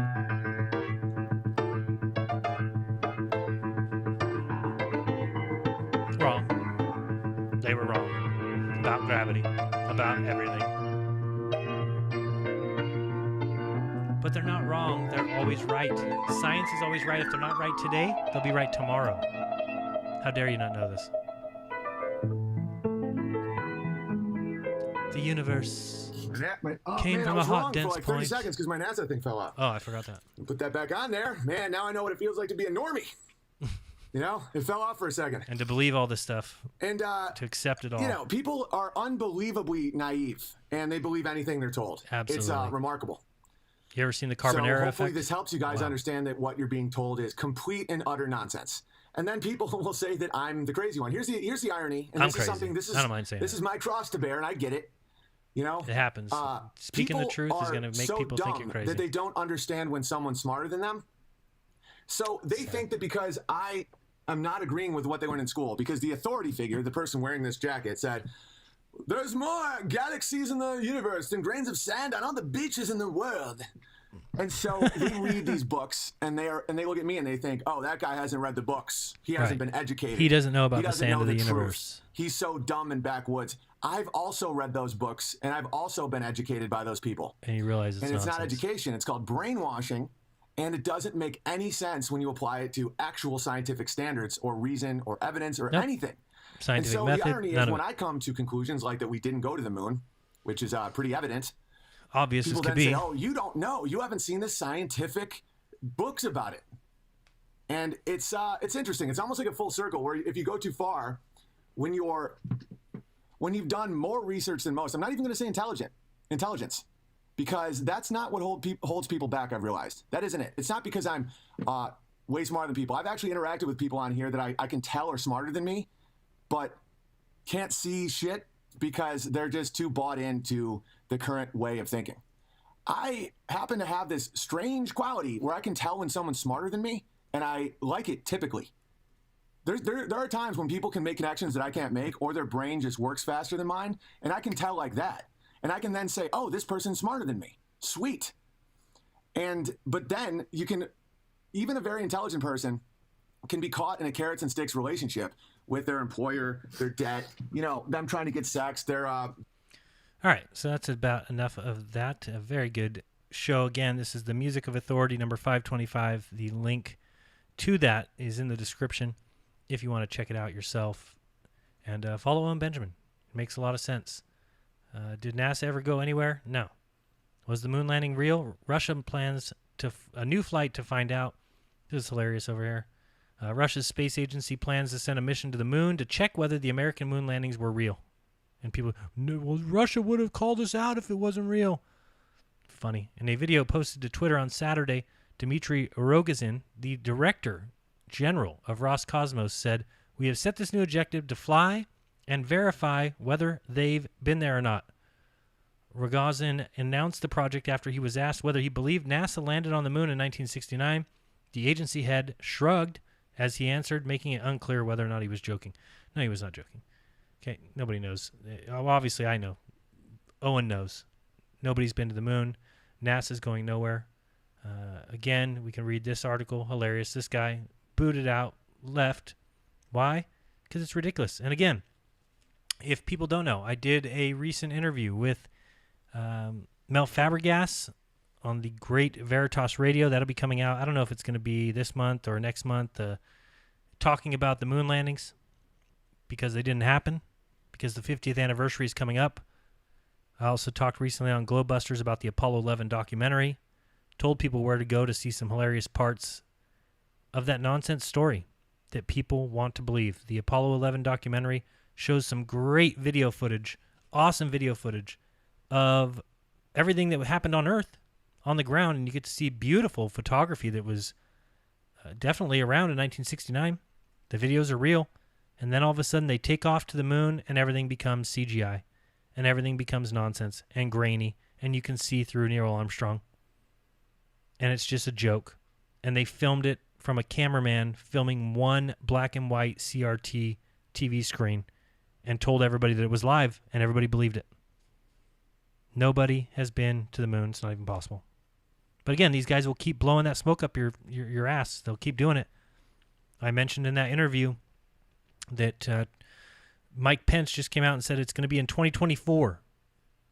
Wrong. They were wrong. About gravity. About everything. But they're not wrong. They're always right. Science is always right. If they're not right today, they'll be right tomorrow. How dare you not know this? The universe. Came
man,
from
I was
a hot,
wrong
dense
for like 30
point.
seconds because my NASA thing fell out.
Oh, I forgot that.
Put that back on there. Man, now I know what it feels like to be a normie. You know, it fell off for a second.
And to believe all this stuff,
And,
to accept it all.
you know, people are unbelievably naive, and they believe anything they're told. It's
Absolutely.
remarkable.
You ever seen the
So
Carbonara
hopefully
effect?
this helps you guys
Wow.
understand that what you're being told is complete and utter nonsense. And then people will say that I'm the crazy one. Here's the irony. And
I'm
this
crazy.
is something. This is
I don't mind saying
this
that.
is my cross to bear, and I get it. You know,
It happens. Speaking the
people
truth is
are
going to make
so
people think you're
dumb
crazy.
that they don't understand when someone's smarter than them. So they think that because I am not agreeing with what they learned in school, because the authority figure, the person wearing this jacket, said, "There's more galaxies in the universe than grains of sand on all the beaches in the world." And so we read these books, and they look at me and they think, "Oh, that guy hasn't read the books. He hasn't
Right.
been educated.
He doesn't know about
He
the
doesn't
sand
know
of the
truth.
universe."
He's so dumb and backwoods." I've also read those books, and I've also been educated by those people.
And you realize it's
And it's not
nonsense.
education. It's called brainwashing. And it doesn't make any sense when you apply it to actual scientific standards or reason or evidence or
Nope.
anything.
Scientific
and so
method,
the irony
none
is
of
when
it.
I come to conclusions like that we didn't go to the moon, which is pretty evident,
Obvious as
people
could
then
be.
say, oh, you don't know. You haven't seen the scientific books about it. And it's interesting. It's almost like a full circle where if you go too far, when you've done more research than most, I'm not even going to say intelligence, because that's not what holds people back, I've realized. That isn't it. It's not because I'm way smarter than people. I've actually interacted with people on here that I can tell are smarter than me, but can't see shit because they're just too bought into the current way of thinking. I happen to have this strange quality where I can tell when someone's smarter than me, and I like it typically. There are times when people can make connections that I can't make, or their brain just works faster than mine, and I can tell like that. And I can then say, oh, this person's smarter than me. Sweet. But then you can, even a very intelligent person can be caught in a carrots and sticks relationship with their employer, their debt, them trying to get sex,
All right, so that's about enough of that. A very good show. Again, this is the Music of Authority, number 525. The link to that is in the description if you want to check it out yourself. And follow Owen Benjamin. It makes a lot of sense. Did NASA ever go anywhere? No. Was the moon landing real? Russia plans a new flight to find out. This is hilarious over here. Russia's space agency plans to send a mission to the moon to check whether the American moon landings were real. And people, no, well, Russia would have called us out if it wasn't real. Funny. In a video posted to Twitter on Saturday, Dmitry Rogozin, the director general of Roscosmos, said, "We have set this new objective to fly and verify whether they've been there or not." Rogozin announced the project after he was asked whether he believed NASA landed on the moon in 1969. The agency head shrugged as he answered, making it unclear whether or not he was joking. No, he was not joking. Okay, nobody knows. Obviously, I know. Owen knows. Nobody's been to the moon. NASA's going nowhere. Again, we can read this article. Hilarious. This guy booted out, left. Why? Because it's ridiculous. And again, if people don't know, I did a recent interview with Mel Fabregas on the Great Veritas Radio. That'll be coming out. I don't know if it's going to be this month or next month, talking about the moon landings because they didn't happen, because the 50th anniversary is coming up. I also talked recently on Globebusters about the Apollo 11 documentary, told people where to go to see some hilarious parts of that nonsense story that people want to believe. The Apollo 11 documentary shows some great video footage, awesome video footage of everything that happened on Earth, on the ground, and you get to see beautiful photography that was definitely around in 1969. The videos are real, and then all of a sudden they take off to the moon and everything becomes CGI, and everything becomes nonsense and grainy, and you can see through Neil Armstrong, and it's just a joke. And they filmed it from a cameraman filming one black and white CRT TV screen and told everybody that it was live, and everybody believed it. Nobody has been to the moon. It's not even possible. But again, these guys will keep blowing that smoke up your ass. They'll keep doing it. I mentioned in that interview that Mike Pence just came out and said it's going to be in 2024,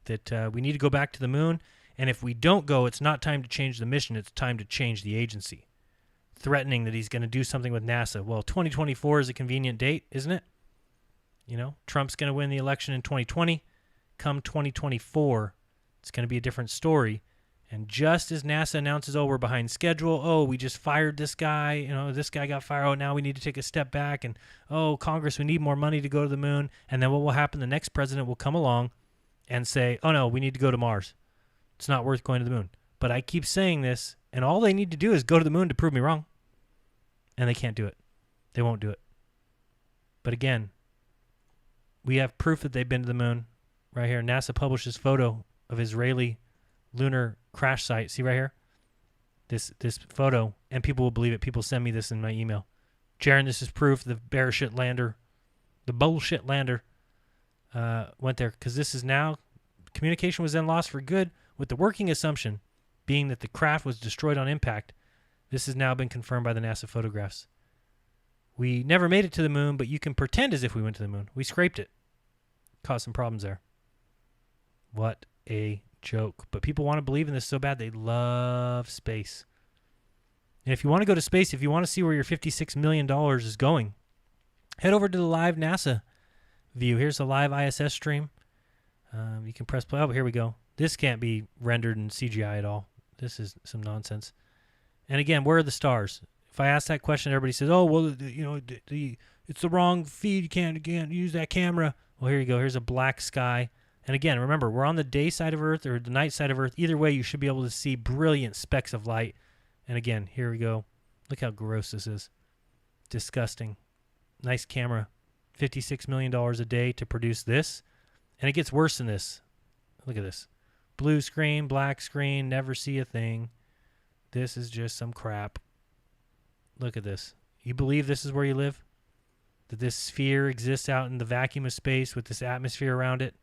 that we need to go back to the moon. And if we don't go, it's not time to change the mission. It's time to change the agency. Threatening that he's going to do something with NASA. Well, 2024 is a convenient date, isn't it? Trump's going to win the election in 2020. Come 2024, it's going to be a different story. And just as NASA announces, oh, we're behind schedule, oh, we just fired this guy, this guy got fired, oh, now we need to take a step back, and, oh, Congress, we need more money to go to the moon. And then what will happen? The next president will come along and say, oh, no, we need to go to Mars. It's not worth going to the moon. But I keep saying this, and all they need to do is go to the moon to prove me wrong. And they can't do it. They won't do it. But again, we have proof that they've been to the moon. Right here, NASA publishes photo of Israeli lunar crash site. See right here? This photo, and people will believe it. People send me this in my email. Jaron, this is proof the bullshit lander went there, because this is now, communication was then lost for good, with the working assumption being that the craft was destroyed on impact. This has now been confirmed by the NASA photographs. We never made it to the moon, but you can pretend as if we went to the moon. We scraped it. Caused some problems there. What a joke. But people want to believe in this so bad. They love space. And if you want to go to space, if you want to see where your $56 million is going, head over to the live NASA view. Here's a live ISS stream. You can press play. Oh, here we go. This can't be rendered in CGI at all. This is some nonsense. And again, where are the stars? If I ask that question, everybody says, "Oh, well, it's the wrong feed. You can't use that camera." Well, here you go. Here's a black sky. And again, remember, we're on the day side of Earth or the night side of Earth. Either way, you should be able to see brilliant specks of light. And again, here we go. Look how gross this is. Disgusting. Nice camera. $56 million a day to produce this. And it gets worse than this. Look at this. Blue screen, black screen, never see a thing. This is just some crap. Look at this. You believe this is where you live? That this sphere exists out in the vacuum of space with this atmosphere around it?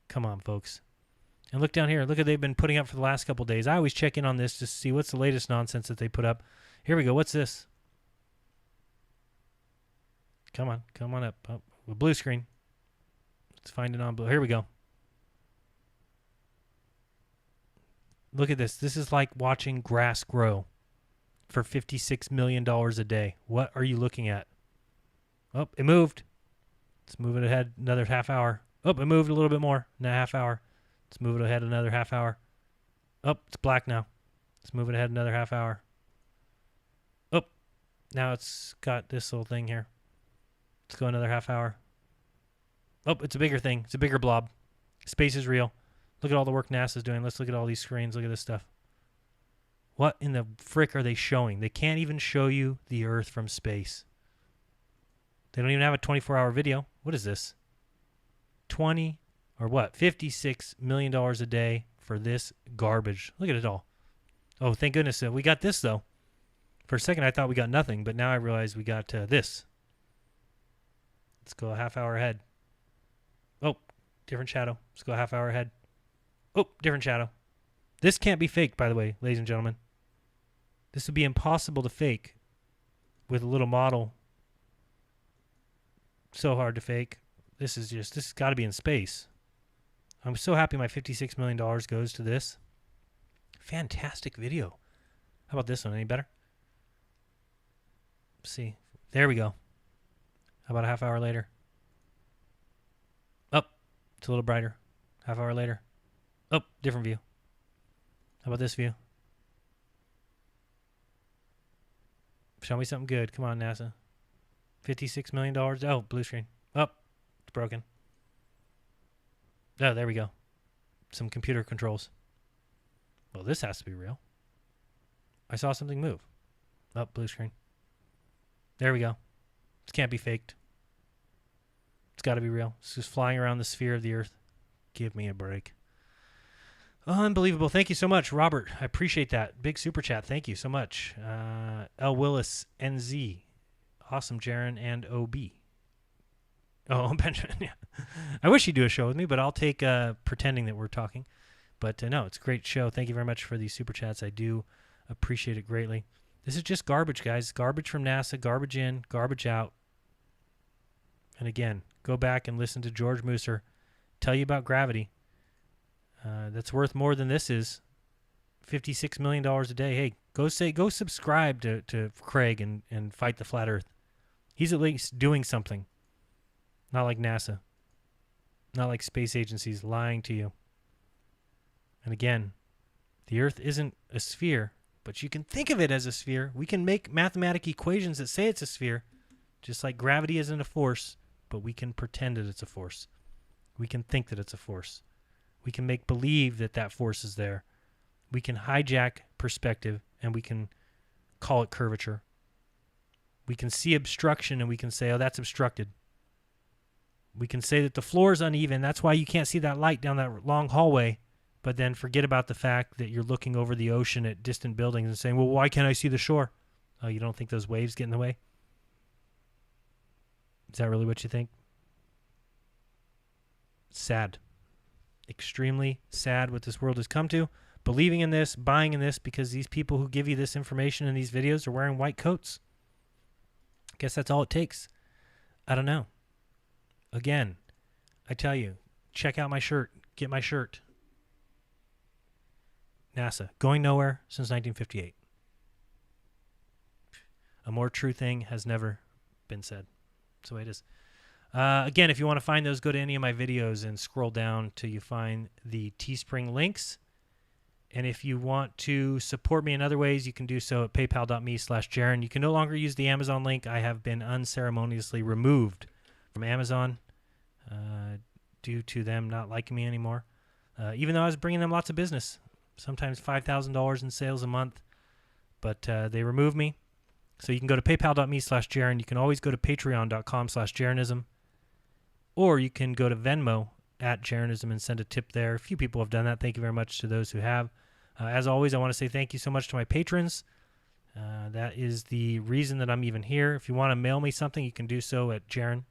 Come on, folks. And look down here. Look what they've been putting up for the last couple of days. I always check in on this just to see what's the latest nonsense that they put up. Here we go. What's this? Come on. Come on up. Oh, blue screen. Let's find it on blue. Here we go. Look at this. This is like watching grass grow for $56 million a day. What are you looking at? Oh, it moved. Let's move it ahead another half hour. Oh, it moved a little bit more in a half hour. Let's move it ahead another half hour. Oh, it's black now. Let's move it ahead another half hour. Oh, now it's got this little thing here. Let's go another half hour. Oh, it's a bigger thing. It's a bigger blob. Space is real. Look at all the work NASA's doing. Let's look at all these screens. Look at this stuff. What in the frick are they showing? They can't even show you the Earth from space. They don't even have a 24-hour video. What is this? 20 or what? $56 million a day for this garbage. Look at it all. Oh, thank goodness. We got this, though. For a second, I thought we got nothing, but now I realize we got this. Let's go a half hour ahead. Oh, different shadow. Let's go a half hour ahead. Oh, different shadow. This can't be faked, by the way, ladies and gentlemen. This would be impossible to fake with a little model. So hard to fake. This has got to be in space. I'm so happy my $56 million goes to this. Fantastic video. How about this one? Any better? Let's see. There we go. How about a half hour later? Oh, it's a little brighter. Half hour later. Oh, different view. How about this view? Show me something good. Come on, NASA. $56 million. Oh, blue screen. Oh, it's broken. Oh, there we go. Some computer controls. Well, this has to be real. I saw something move. Oh, blue screen. There we go. This can't be faked. It's got to be real. It's just flying around the sphere of the Earth. Give me a break. Unbelievable. Thank you so much, Robert. I appreciate that. Big super chat. Thank you so much. L. Willis, NZ. Awesome, Jaron and OB. Oh, Benjamin. Yeah. I wish you'd do a show with me, but I'll take pretending that we're talking. But no, it's a great show. Thank you very much for these super chats. I do appreciate it greatly. This is just garbage, guys. Garbage from NASA, garbage in, garbage out. And again, go back and listen to George Musser tell you about gravity. That's worth more than this is. $56 million a day. Hey, go subscribe to Craig and fight the flat Earth. He's at least doing something. Not like NASA. Not like space agencies lying to you. And again, the Earth isn't a sphere, but you can think of it as a sphere. We can make mathematical equations that say it's a sphere, just like gravity isn't a force, but we can pretend that it's a force. We can think that it's a force. We can make believe that that force is there. We can hijack perspective, and we can call it curvature. We can see obstruction, and we can say, oh, that's obstructed. We can say that the floor is uneven. That's why you can't see that light down that long hallway, but then forget about the fact that you're looking over the ocean at distant buildings and saying, well, why can't I see the shore? Oh, you don't think those waves get in the way? Is that really what you think? Sad. Extremely sad what this world has come to. Believing in this, buying in this, because these people who give you this information in these videos are wearing white coats. I guess that's all it takes. I don't know. Again, I tell you, check out my shirt. Get my shirt. NASA, going nowhere since 1958. A more true thing has never been said. That's the way it is. Again, if you want to find those, go to any of my videos and scroll down till you find the Teespring links. And if you want to support me in other ways, you can do so at paypal.me/Jaron. You can no longer use the Amazon link. I have been unceremoniously removed from Amazon due to them not liking me anymore. Even though I was bringing them lots of business, sometimes $5,000 in sales a month. But they removed me. So you can go to paypal.me/Jaron. You can always go to patreon.com/Jeranism. Or you can go to Venmo @Jeranism and send a tip there. A few people have done that. Thank you very much to those who have. As always, I want to say thank you so much to my patrons. That is the reason that I'm even here. If you want to mail me something, you can do so at Jaron,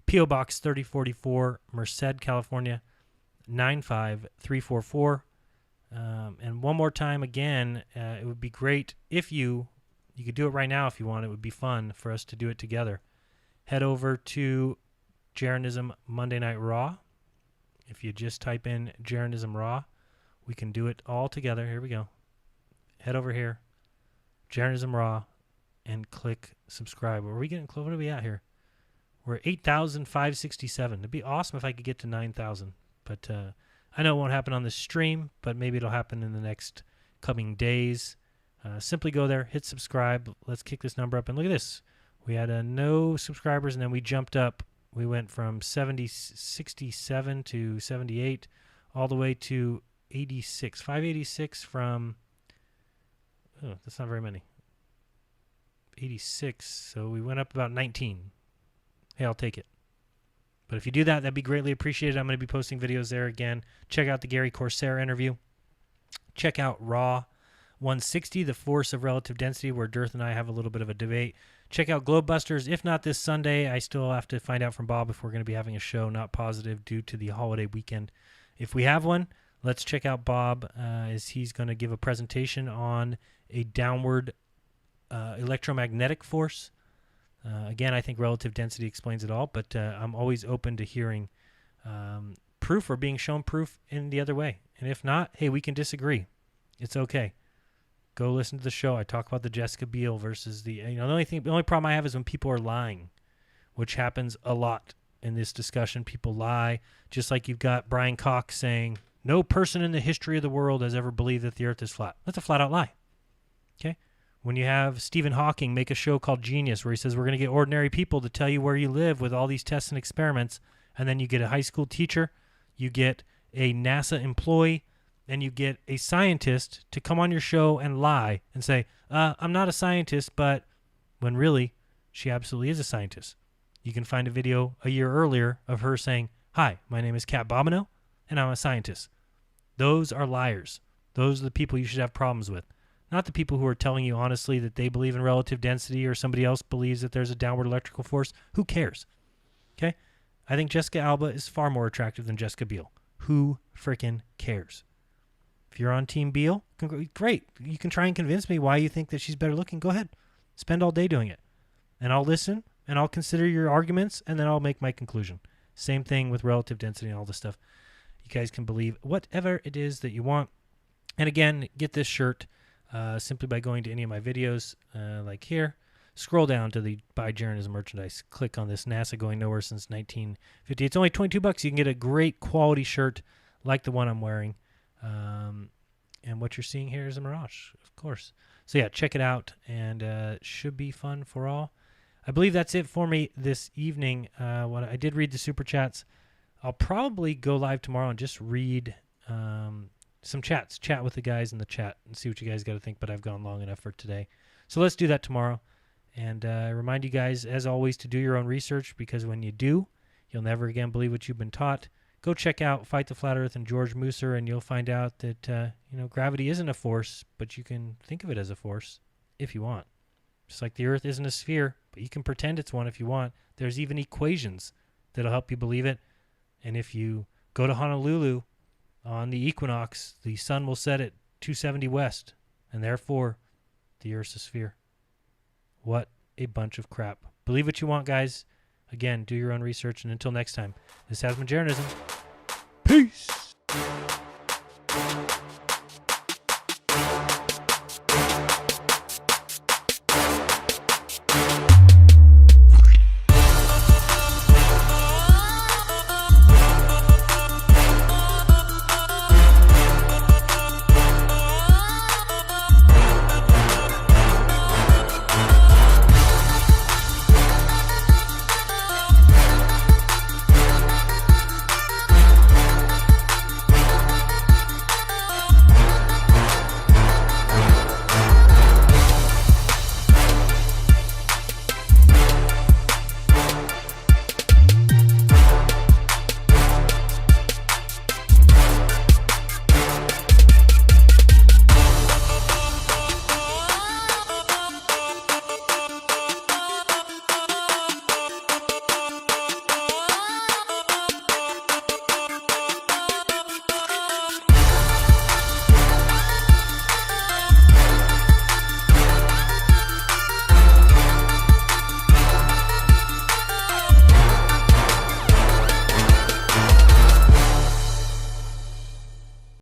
P.O. Box 3044, Merced, California, 95344. And one more time, again, it would be great if you could do it right now if you want. It would be fun for us to do it together. Head over to Jeranism Monday Night Raw. If you just type in Jeranism Raw, we can do it all together. Here we go. Head over here, Jeranism Raw, and click subscribe. What are we getting? What are we at here? We're at 8,567. It'd be awesome if I could get to 9,000. But I know it won't happen on this stream, but maybe it'll happen in the next coming days. Simply go there, hit subscribe. Let's kick this number up. And look at this. We had no subscribers, and then we jumped up. We went from 67 to 78 all the way to 86. 586 from, that's not very many. 86, so we went up about 19. Hey, I'll take it. But if you do that, that'd be greatly appreciated. I'm going to be posting videos there again. Check out the Gary Corsair interview. Check out Raw 160, The Force of Relative Density, where Dirth and I have a little bit of a debate. Check out Globebusters. If not this Sunday, I still have to find out from Bob if we're going to be having a show. Not positive due to the holiday weekend. If we have one, let's check out Bob as he's going to give a presentation on a downward electromagnetic force. Again, I think relative density explains it all, but I'm always open to hearing proof or being shown proof in the other way. And if not, hey, we can disagree. It's okay. Go listen to the show. I talk about the Jessica Biel versus the only problem I have is when people are lying, which happens a lot in this discussion. People lie, just like you've got Brian Cox saying, no person in the history of the world has ever believed that the earth is flat. That's a flat-out lie. Okay? When you have Stephen Hawking make a show called Genius where he says we're going to get ordinary people to tell you where you live with all these tests and experiments, and then you get a high school teacher, you get a NASA employee, and you get a scientist to come on your show and lie and say, I'm not a scientist, but when really she absolutely is a scientist. You can find a video a year earlier of her saying, hi, my name is Kat Bobineau, and I'm a scientist. Those are liars. Those are the people you should have problems with. Not the people who are telling you honestly that they believe in relative density or somebody else believes that there's a downward electrical force. Who cares? Okay? I think Jessica Alba is far more attractive than Jessica Biel. Who frickin' cares? If you're on Team Biel, great. You can try and convince me why you think that she's better looking. Go ahead. Spend all day doing it. And I'll listen, and I'll consider your arguments, and then I'll make my conclusion. Same thing with relative density and all this stuff. You guys can believe whatever it is that you want. And again, get this shirt simply by going to any of my videos, like here. Scroll down to the Buy Jeranism merchandise. Click on this NASA Going Nowhere Since 1950. It's only $22. You can get a great quality shirt like the one I'm wearing. And what you're seeing here is a mirage, of course. So yeah, check it out, and should be fun for all. I believe that's it for me this evening. I did read the super chats. I'll probably go live tomorrow and just read some chats, chat with the guys in the chat, and see what you guys got to think. But I've gone long enough for today, so let's do that tomorrow. And I remind you guys, as always, to do your own research, because when you do, you'll never again believe what you've been taught. Go check out Fight the Flat Earth and George Musser, and you'll find out that gravity isn't a force, but you can think of it as a force if you want. Just like the Earth isn't a sphere, but you can pretend it's one if you want. There's even equations that'll help you believe it. And if you go to Honolulu on the equinox, the sun will set at 270 west, and therefore the Earth's a sphere. What a bunch of crap. Believe what you want, guys. Again, do your own research, and until next time, this has been Jeranism. Peace!